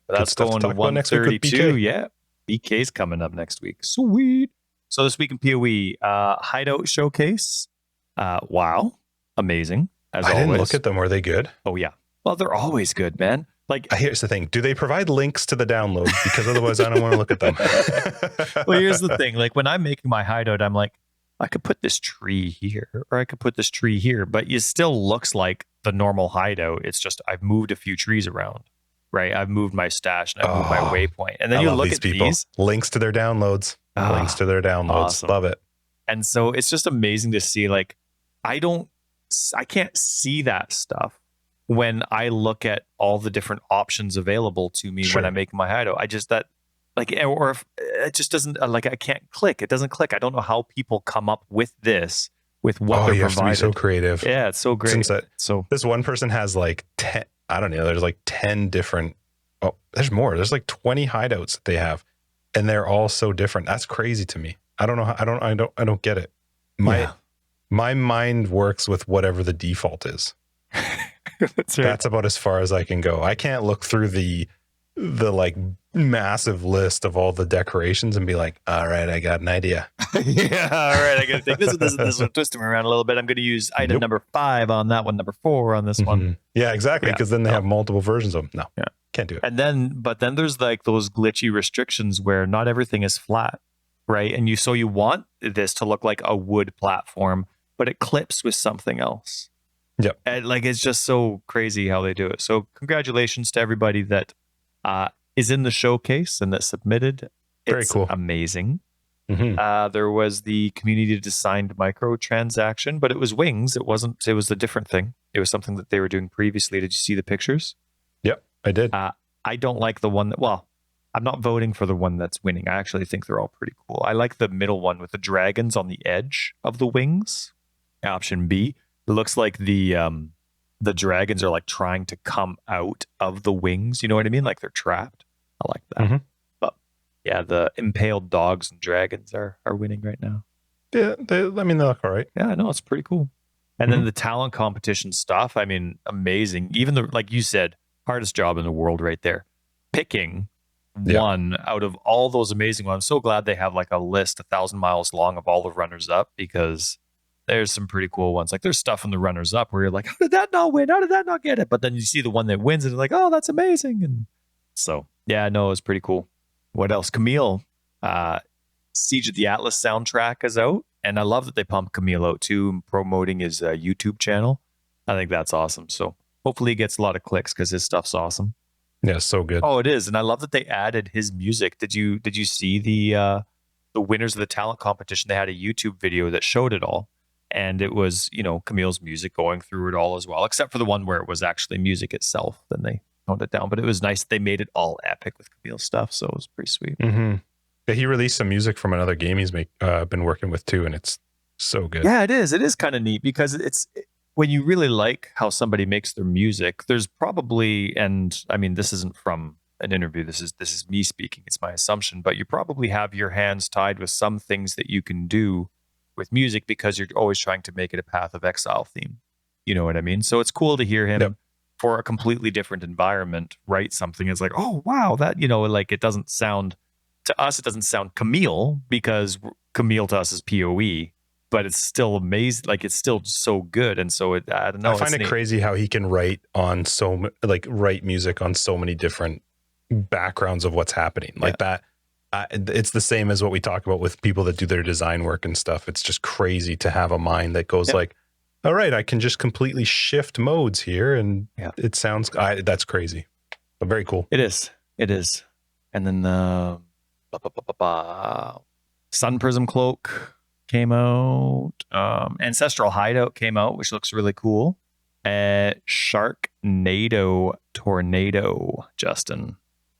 That's going to 132. Yeah. BK's coming up next week. Sweet. So this week in PoE, Hideout Showcase. Wow. Amazing. As always. I didn't look at them. Were they good? Oh, yeah. Well, they're always good, man. Like, here's the thing. Do they provide links to the download? Because otherwise I don't want to look at them. Well, here's the thing. Like when I'm making my hideout, I'm like, I could put this tree here, or I could put this tree here, but it still looks like the normal hideout. It's just I've moved a few trees around, right? I've moved my stash and I've moved my waypoint. And then you look at these links to their downloads. Links to their downloads. Awesome. Love it. And so it's just amazing to see. Like I can't see that stuff when I look at all the different options available to me when I'm making my hideout. I just or if it just doesn't like I can't click. It doesn't click. I don't know how people come up with this, with what they're provided. Have to be so creative. Yeah, it's so great. So this one person has like 10. I don't know. There's like 10 different. Oh, there's more. There's like 20 hideouts that they have, and they're all so different. That's crazy to me. I don't know. I don't get it. My mind works with whatever the default is. That's right. That's about as far as I can go. I can't look through the like massive list of all the decorations and be like, all right, I got an idea. Yeah, all right, I got to take this one, twist them around a little bit. I'm going to use item number 5 on that one, number 4 on this one. Yeah, exactly. Because then they have multiple versions of them. No, can't do it. And then there's like those glitchy restrictions where not everything is flat, right? And you want this to look like a wood platform, but it clips with something else. Yep. And like it's just so crazy how they do it. So congratulations to everybody that is in the showcase and that submitted. Very cool. Amazing. There was the community designed microtransaction, but it was wings. It was a different thing. It was something that they were doing previously. Did you see the pictures? Yep. I did. I don't like the one that, well, I'm not voting for the one that's winning. I actually think they're all pretty cool. I like the middle one with the dragons on the edge of the wings. Option B. It looks like the dragons are like trying to come out of the wings. You know what I mean? Like they're trapped. I like that. Mm-hmm. But yeah, the impaled dogs and dragons are winning right now. Yeah, they look all right. Yeah, no, it's pretty cool. And then the talent competition stuff, I mean, amazing. Even the, like you said, hardest job in the world right there. Picking one out of all those amazing ones. I'm so glad they have like a list 1,000 miles long of all the runners up, because there's some pretty cool ones. Like there's stuff in the runners up where you're like, how did that not win? How did that not get it? But then you see the one that wins and it's like, oh, that's amazing. And so, yeah, no, it's pretty cool. What else? Camille, Siege of the Atlas soundtrack is out. And I love that they pumped Camille out too, promoting his YouTube channel. I think that's awesome. So hopefully he gets a lot of clicks because his stuff's awesome. Yeah, so good. Oh, it is. And I love that they added his music. Did you see the winners of the talent competition? They had a YouTube video that showed it all. And it was, Camille's music going through it all as well, except for the one where it was actually music itself. Then they toned it down. But it was nice that they made it all epic with Camille's stuff. So it was pretty sweet. Mm-hmm. Yeah, he released some music from another game he's been working with too, and it's so good. Yeah, it is. It is kind of neat because when you really like how somebody makes their music, there's probably, and I mean, this isn't from an interview. This is me speaking. It's my assumption, but you probably have your hands tied with some things that you can do with music because you're always trying to make it a Path of Exile theme. You know what I mean? So it's cool to hear him for a completely different environment write something. It's like, oh wow, that like it doesn't sound. To us, it doesn't sound Camille because Camille to us is PoE, but it's still amazing. Like it's still so good. And so I don't know. I find it crazy how he can write music on so many different backgrounds of what's happening like that. It's the same as what we talk about with people that do their design work and stuff. It's just crazy to have a mind that goes like, all right, I can just completely shift modes here. And it sounds, that's crazy, but very cool. It is. And then Sun Prism Cloak came out. Ancestral Hideout came out, which looks really cool. Sharknado Tornado, Justin.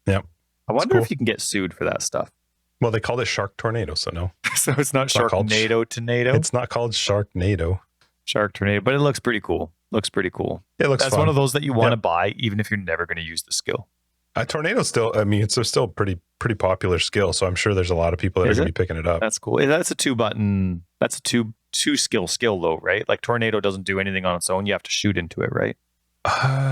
Yep. I wonder if you can get sued for that stuff. Well, they called it Shark Tornado, so no. So it's not Sharknado Tornado? It's not called Sharknado. Shark Tornado, but it looks pretty cool. It looks That's fun. One of those that you want to buy, even if you're never going to use the skill. Tornado's still, I mean, it's still pretty popular skill, so I'm sure there's a lot of people that are going to be picking it up. That's cool. That's a 2-button, that's a two skill though, right? Like Tornado doesn't do anything on its own. You have to shoot into it, right?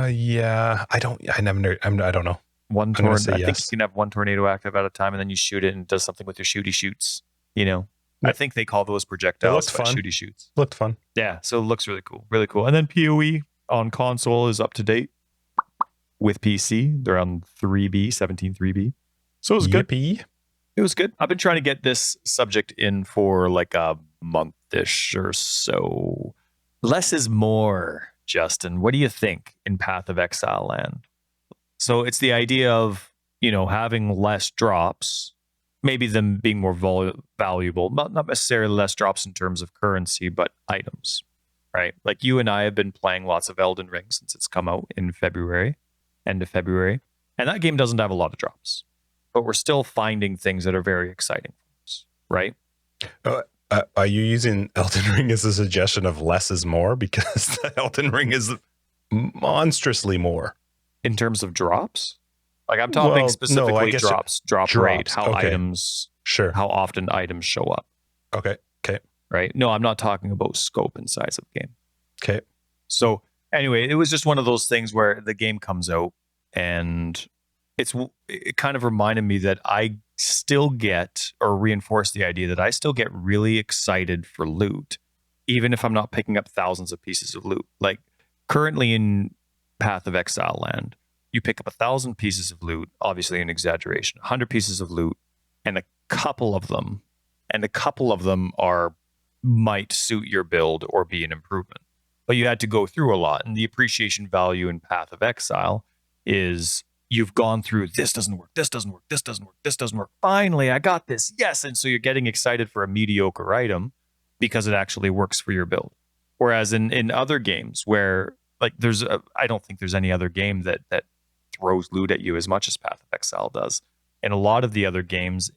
Yeah. I don't know. One tornado. I think you can have one tornado active at a time, and then you shoot it and it does something with your shooty shoots. I think they call those projectiles shooty shoots. Looked fun. Yeah, so it looks really cool. Really cool. And then PoE on console is up to date with PC. They're on 17.3b. So it was good. It was good. I've been trying to get this subject in for like a month-ish or so. Less is more, Justin. What do you think in Path of Exile land? So it's the idea of, having less drops, maybe them being more valuable, not necessarily less drops in terms of currency, but items, right? Like you and I have been playing lots of Elden Ring since it's come out in February, end of February. And that game doesn't have a lot of drops, but we're still finding things that are very exciting for us, right? Are you using Elden Ring as a suggestion of less is more? Because Elden Ring is monstrously more. In terms of drops? Like I'm talking specifically drop rate, how items, how often items show up. Okay. Right? No, I'm not talking about scope and size of the game. Okay. So anyway, it was just one of those things where the game comes out and it kind of reminded me that I still get, or reinforce the idea that I still get really excited for loot, even if I'm not picking up thousands of pieces of loot. Like currently in Path of Exile land, you pick up 1,000 pieces of loot, obviously an exaggeration, 100 pieces of loot, and a couple of them might suit your build or be an improvement. But you had to go through a lot, and the appreciation value in Path of Exile is you've gone through, this doesn't work, this doesn't work, this doesn't work, this doesn't work. Finally, I got this, yes. And so you're getting excited for a mediocre item because it actually works for your build. Whereas in other games where, like, I don't think there's any other game that throws loot at you as much as Path of Exile does. In a lot of the other games,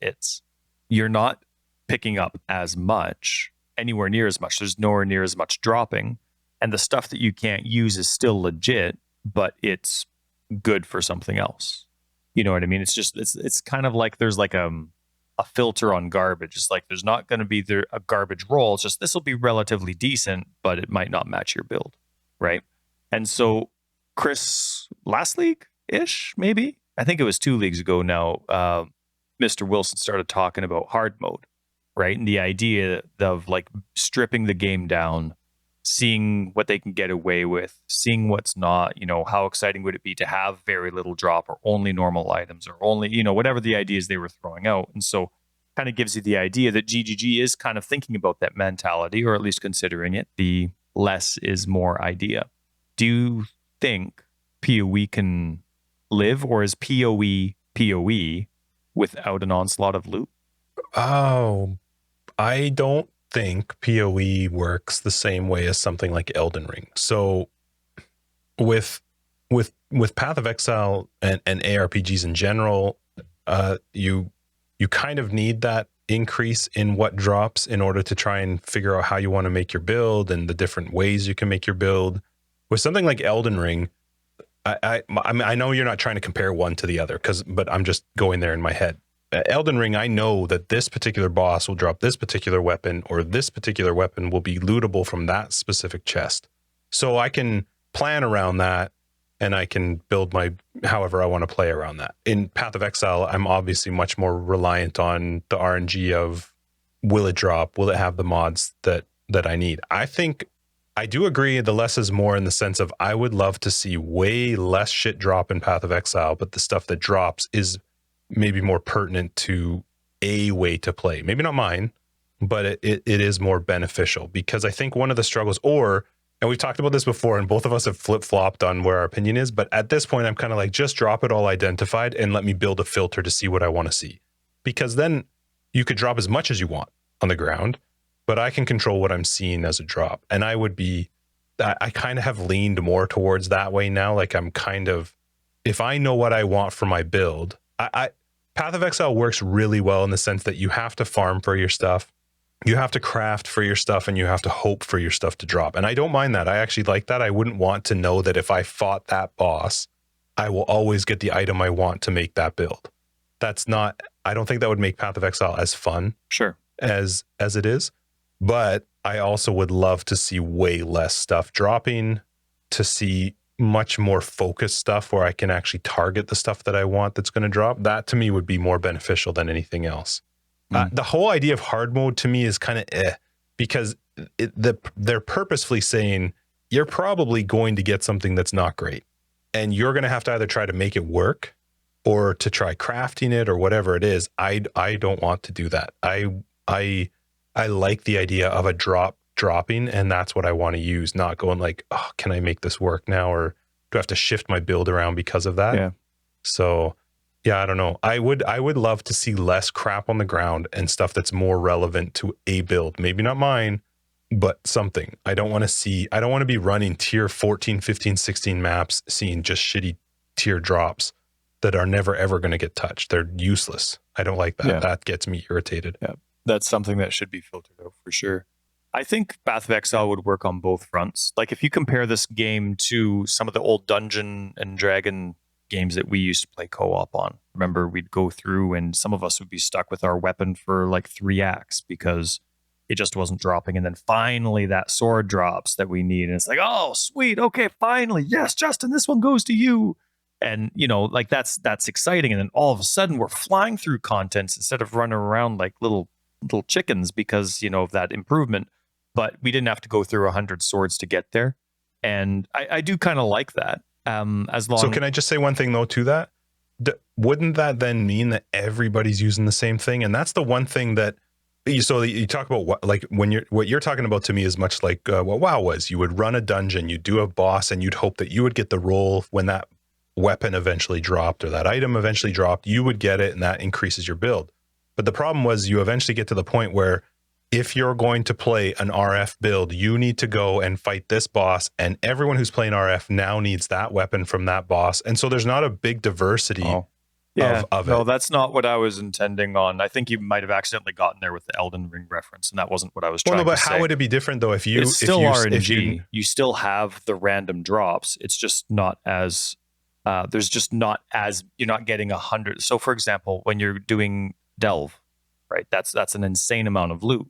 you're not picking up as much, anywhere near as much. There's nowhere near as much dropping. And the stuff that you can't use is still legit, but it's good for something else. You know what I mean? It's kind of like there's like a filter on garbage. It's like there's not going to be a garbage roll. It's just this will be relatively decent, but it might not match your build, right? And so Chris, last league-ish, maybe? I think it was 2 leagues ago now, Mr. Wilson started talking about hard mode, right? And the idea of like stripping the game down, seeing what they can get away with, seeing what's not, how exciting would it be to have very little drop or only normal items or only, whatever the ideas they were throwing out. And so kind of gives you the idea that GGG is kind of thinking about that mentality, or at least considering it, the less is more idea. Do you think PoE can live, or is PoE without an onslaught of loot? Oh, I don't think PoE works the same way as something like Elden Ring. So with Path of Exile and ARPGs in general, you kind of need that increase in what drops in order to try and figure out how you want to make your build and the different ways you can make your build. With something like Elden Ring, I know you're not trying to compare one to the other, but I'm just going there in my head. Elden Ring, I know that this particular boss will drop this particular weapon, or this particular weapon will be lootable from that specific chest. So I can plan around that, and I can build however I want to play around that. In Path of Exile, I'm obviously much more reliant on the RNG of, will it drop? Will it have the mods that I need? I think I do agree the less is more, in the sense of I would love to see way less shit drop in Path of Exile, but the stuff that drops is maybe more pertinent to a way to play. Maybe not mine, but it is more beneficial, because I think one of the struggles, and we've talked about this before, and both of us have flip-flopped on where our opinion is, but at this point I'm kind of like, just drop it all identified and let me build a filter to see what I want to see. Because then you could drop as much as you want on the ground, but I can control what I'm seeing as a drop. And I kind of have leaned more towards that way now. Like, I'm kind of, if I know what I want for my build, Path of Exile works really well in the sense that you have to farm for your stuff, you have to craft for your stuff, and you have to hope for your stuff to drop. And I don't mind that. I actually like that. I wouldn't want to know that if I fought that boss, I will always get the item I want to make that build. I don't think that would make Path of Exile as fun, sure, as it is. But I also would love to see way less stuff dropping, to see much more focused stuff where I can actually target the stuff that I want that's going to drop. That to me would be more beneficial than anything else. The whole idea of hard mode to me is kind of because they're purposefully saying you're probably going to get something that's not great, and you're going to have to either try to make it work or to try crafting it or whatever it is. I don't want to do that. I like the idea of a dropping, and that's what I want to use, not going like, oh, can I make this work now, or do I have to shift my build around because of that? Yeah. So yeah, I don't know. I would love to see less crap on the ground and stuff that's more relevant to a build. Maybe not mine, but something. I don't want to be running tier 14, 15, 16 maps, seeing just shitty tier drops that are never ever going to get touched. They're useless. I don't like that. Yeah. That gets me irritated. Yeah. That's something that should be filtered out for sure. I think Path of Exile would work on both fronts. Like, if you compare this game to some of the old Dungeon and Dragon games that we used to play co-op on. Remember, we'd go through and some of us would be stuck with our weapon for like 3 acts because it just wasn't dropping. And then finally that sword drops that we need. And it's like, oh, sweet. Okay, finally. Yes, Justin, this one goes to you. And, like that's exciting. And then all of a sudden we're flying through contents instead of running around like little chickens because, of that improvement. But we didn't have to go through 100 swords to get there. And I do kind of like that. So can I just say one thing though to that? Wouldn't that then mean that everybody's using the same thing? And that's the one thing that you talk about, what you're talking about to me is much like what WoW was. You would run a dungeon, you'd do a boss, and you'd hope that you would get the roll when that weapon eventually dropped or that item eventually dropped. You would get it, and that increases your build. But the problem was you eventually get to the point where if you're going to play an RF build, you need to go and fight this boss, and everyone who's playing RF now needs that weapon from that boss. And so there's not a big diversity of it. No, that's not what I was intending on. I think you might have accidentally gotten there with the Elden Ring reference, and that wasn't what I was trying to say. But how would it be different, though, if you... It's still RNG. You still have the random drops. It's just not as... there's just not as... You're not getting 100. So, for example, when you're doing Delve, right, that's an insane amount of loot.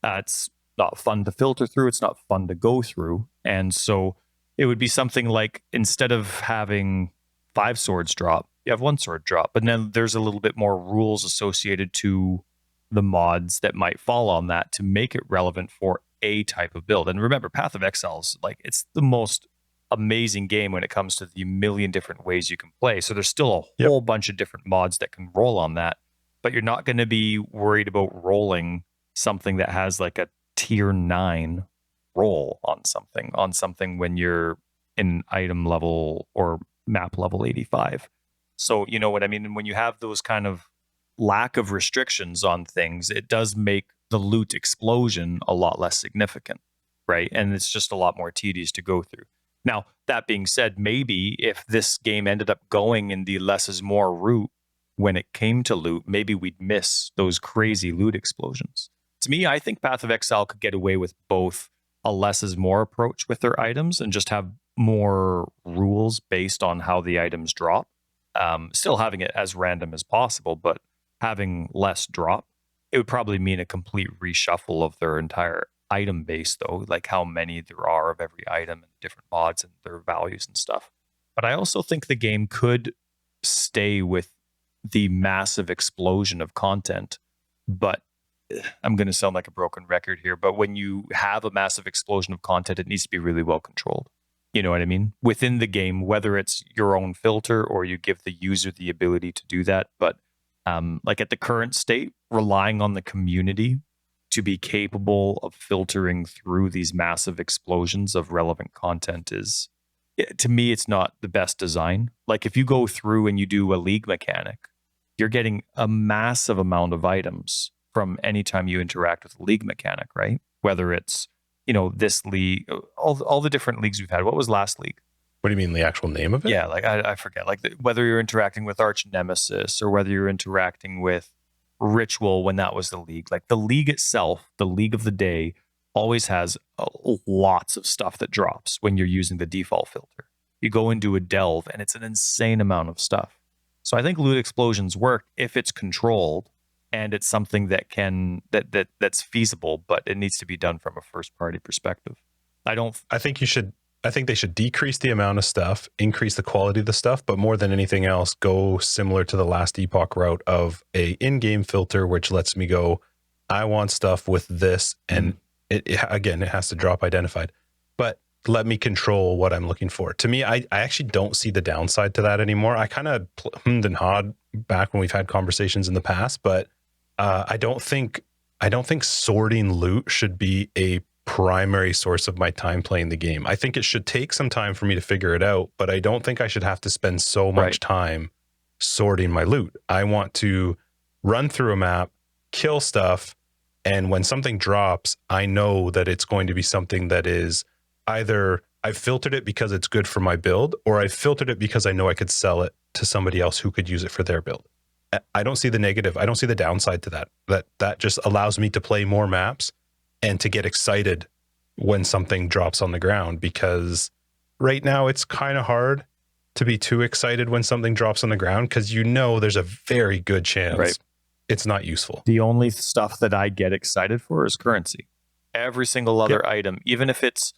It's not fun to filter through. It's not fun to go through. And so it would be something like, instead of having 5 swords drop, you have 1 sword drop. But then there's a little bit more rules associated to the mods that might fall on that to make it relevant for a type of build. And remember, Path of Exile is like, it's the most amazing game when it comes to the million different ways you can play. So there's still a whole bunch of different mods that can roll on that. But you're not going to be worried about rolling something that has like a tier 9 roll on something when you're in item level or map level 85. So you know what I mean? And when you have those kind of lack of restrictions on things, it does make the loot explosion a lot less significant, right? And it's just a lot more tedious to go through. Now, that being said, maybe if this game ended up going in the less is more route when it came to loot, maybe we'd miss those crazy loot explosions. To me, I think Path of Exile could get away with both a less is more approach with their items and just have more rules based on how the items drop. Still having it as random as possible, but having less drop. It would probably mean a complete reshuffle of their entire item base, though, like how many there are of every item and different mods and their values and stuff. But I also think the game could stay with the massive explosion of content, but I'm going to sound like a broken record here, but when you have a massive explosion of content, it needs to be really well controlled. You know what I mean? Within the game, whether it's your own filter or you give the user the ability to do that. But like at the current state, relying on the community to be capable of filtering through these massive explosions of relevant content is, to me, it's not the best design. Like if you go through and you do a league mechanic, you're getting a massive amount of items from any time you interact with a league mechanic, right? Whether it's, you know, this league, all the different leagues we've had. What was last league? What do you mean, the actual name of it? Yeah, like I forget. Like whether you're interacting with Archnemesis or whether you're interacting with Ritual when that was the league. Like the league itself, the league of the day, always has lots of stuff that drops when you're using the default filter. You go into a delve and it's an insane amount of stuff. So I think loot explosions work if it's controlled and it's something that that's feasible, but it needs to be done from a first party perspective. I think they should decrease the amount of stuff, increase the quality of the stuff, but more than anything else, go similar to the last Epoch route of a in-game filter, which lets me go, I want stuff with this, and it has to drop identified, but let me control what I'm looking for. To me, I actually don't see the downside to that anymore. I kind of hummed and hawed back when we've had conversations in the past, but I don't think sorting loot should be a primary source of my time playing the game. I think it should take some time for me to figure it out, but I don't think I should have to spend so much time sorting my loot. I want to run through a map, kill stuff, and when something drops, I know that it's going to be something that is either I've filtered it because it's good for my build, or I've filtered it because I know I could sell it to somebody else who could use it for their build. I don't see the negative. I don't see the downside to that. That just allows me to play more maps and to get excited when something drops on the ground, because right now it's kind of hard to be too excited when something drops on the ground, because you know there's a very good chance it's not useful. The only stuff that I get excited for is currency. Every single other item, even if it's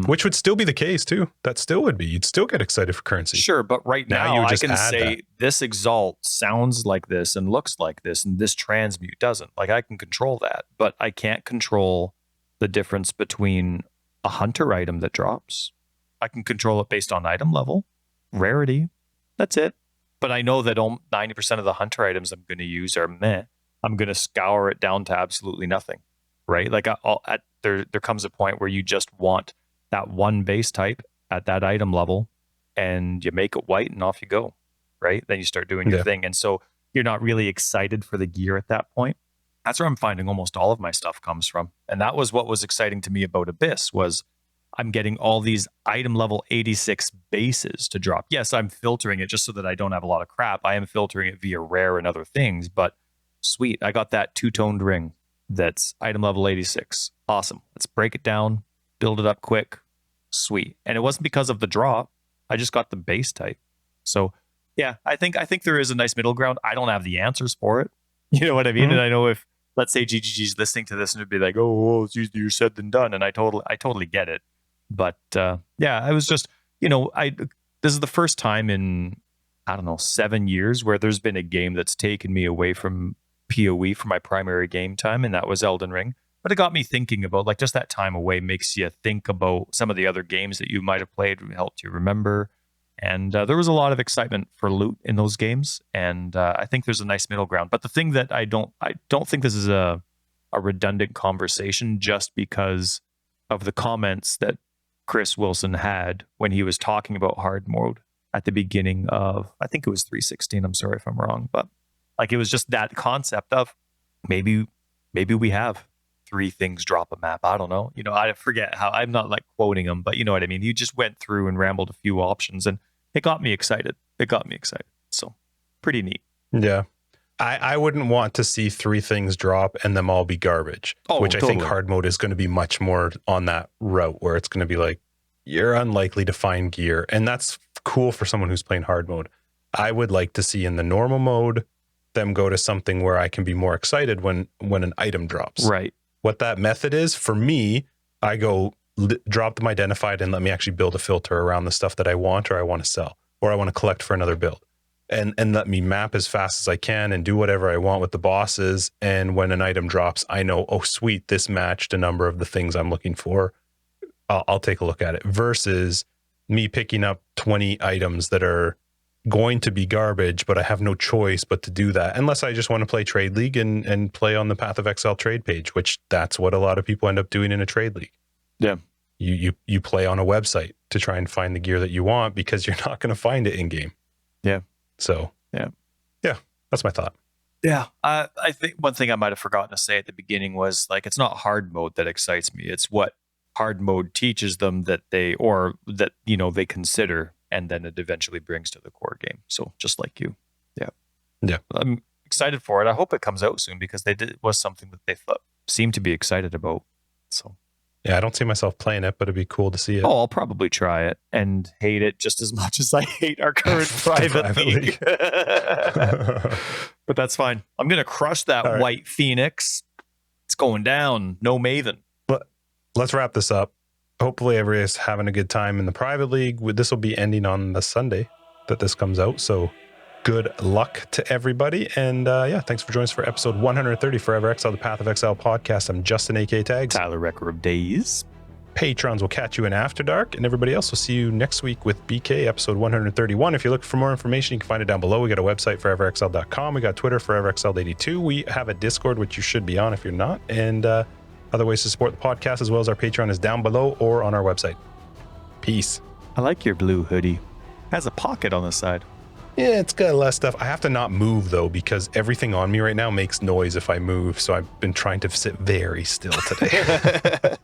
which would still be the case too. That still would be. You'd still get excited for currency. Sure, but right now you just I can say this Exalt sounds like this and looks like this, and this transmute doesn't. Like I can control that, but I can't control the difference between a hunter item that drops. I can control it based on item level, rarity. That's it. But I know that 90% of the hunter items I'm going to use are meh. I'm going to scour it down to absolutely nothing, right? Like there comes a point where you just want that one base type at that item level, and you make it white and off you go, right? Then you start doing your thing. And so you're not really excited for the gear at that point. That's where I'm finding almost all of my stuff comes from. And that was what was exciting to me about Abyss was I'm getting all these item level 86 bases to drop. Yes, I'm filtering it just so that I don't have a lot of crap. I am filtering it via rare and other things, but sweet. I got that two-toned ring that's item level 86. Awesome. Let's break it down, build it up quick. Sweet. And it wasn't because of the drop. I just got the base type. So yeah, I think there is a nice middle ground. I don't have the answers for it. You know what I mean? Mm-hmm. And I know if, let's say GGG's listening to this and it'd be like, oh, well, it's easier said than done. And I totally get it. But yeah, I was just, this is the first time in, 7 years where there's been a game that's taken me away from PoE for my primary game time, and that was Elden Ring. But it got me thinking about, like, just that time away makes you think about some of the other games that you might have played, helped you remember. And there was a lot of excitement for loot in those games, and I think there's a nice middle ground. But the thing that I don't think this is a redundant conversation just because of the comments that Chris Wilson had when he was talking about hard mode at the beginning of, I think it was 316. I'm sorry if I'm wrong, but like it was just that concept of maybe we have 3 things drop a map. I don't know. I forget how, I'm not like quoting him, but you know what I mean? He just went through and rambled a few options and it got me excited. So pretty neat. Yeah. I wouldn't want to see 3 things drop and them all be garbage, which totally. I think hard mode is going to be much more on that route where it's going to be like, you're unlikely to find gear. And that's cool for someone who's playing hard mode. I would like to see in the normal mode, them go to something where I can be more excited when an item drops. Right. What that method is for me, I go drop them identified and let me actually build a filter around the stuff that I want or I want to sell or I want to collect for another build. And let me map as fast as I can and do whatever I want with the bosses. And when an item drops, I know, oh, sweet, this matched a number of the things I'm looking for. I'll take a look at it versus me picking up 20 items that are going to be garbage, but I have no choice but to do that unless I just want to play Trade League and play on the Path of Exile trade page, which that's what a lot of people end up doing in a Trade League. Yeah. You play on a website to try and find the gear that you want because you're not going to find it in game. Yeah. So yeah, that's my thought. Yeah, I think one thing I might have forgotten to say at the beginning was like it's not hard mode that excites me. It's what hard mode teaches them that they consider, and then it eventually brings to the core game. So just like you, yeah. I'm excited for it. I hope it comes out soon because it was something that they seemed to be excited about. So. Yeah, I don't see myself playing it, but it'd be cool to see it. Oh, I'll probably try it and hate it just as much as I hate our current private league. But that's fine. I'm going to crush that white Phoenix. It's going down. No Maven. Let's wrap this up. Hopefully everybody's having a good time in the private league. This will be ending on the Sunday that this comes out. So good luck to everybody. And thanks for joining us for episode 130 Forever Exile, the Path of Exile podcast. I'm Justin, A.K. Tags. Tyler, Wrecker of Days. Patrons will catch you in After Dark. And everybody else will see you next week with BK, episode 131. If you're looking for more information, you can find it down below. We got a website, foreverexiled.com. We got Twitter, foreverexiled82. We have a Discord, which you should be on if you're not. And other ways to support the podcast, as well as our Patreon, is down below or on our website. Peace. I like your blue hoodie. It has a pocket on the side. Yeah, it's got less stuff. I have to not move, though, because everything on me right now makes noise if I move. So I've been trying to sit very still today.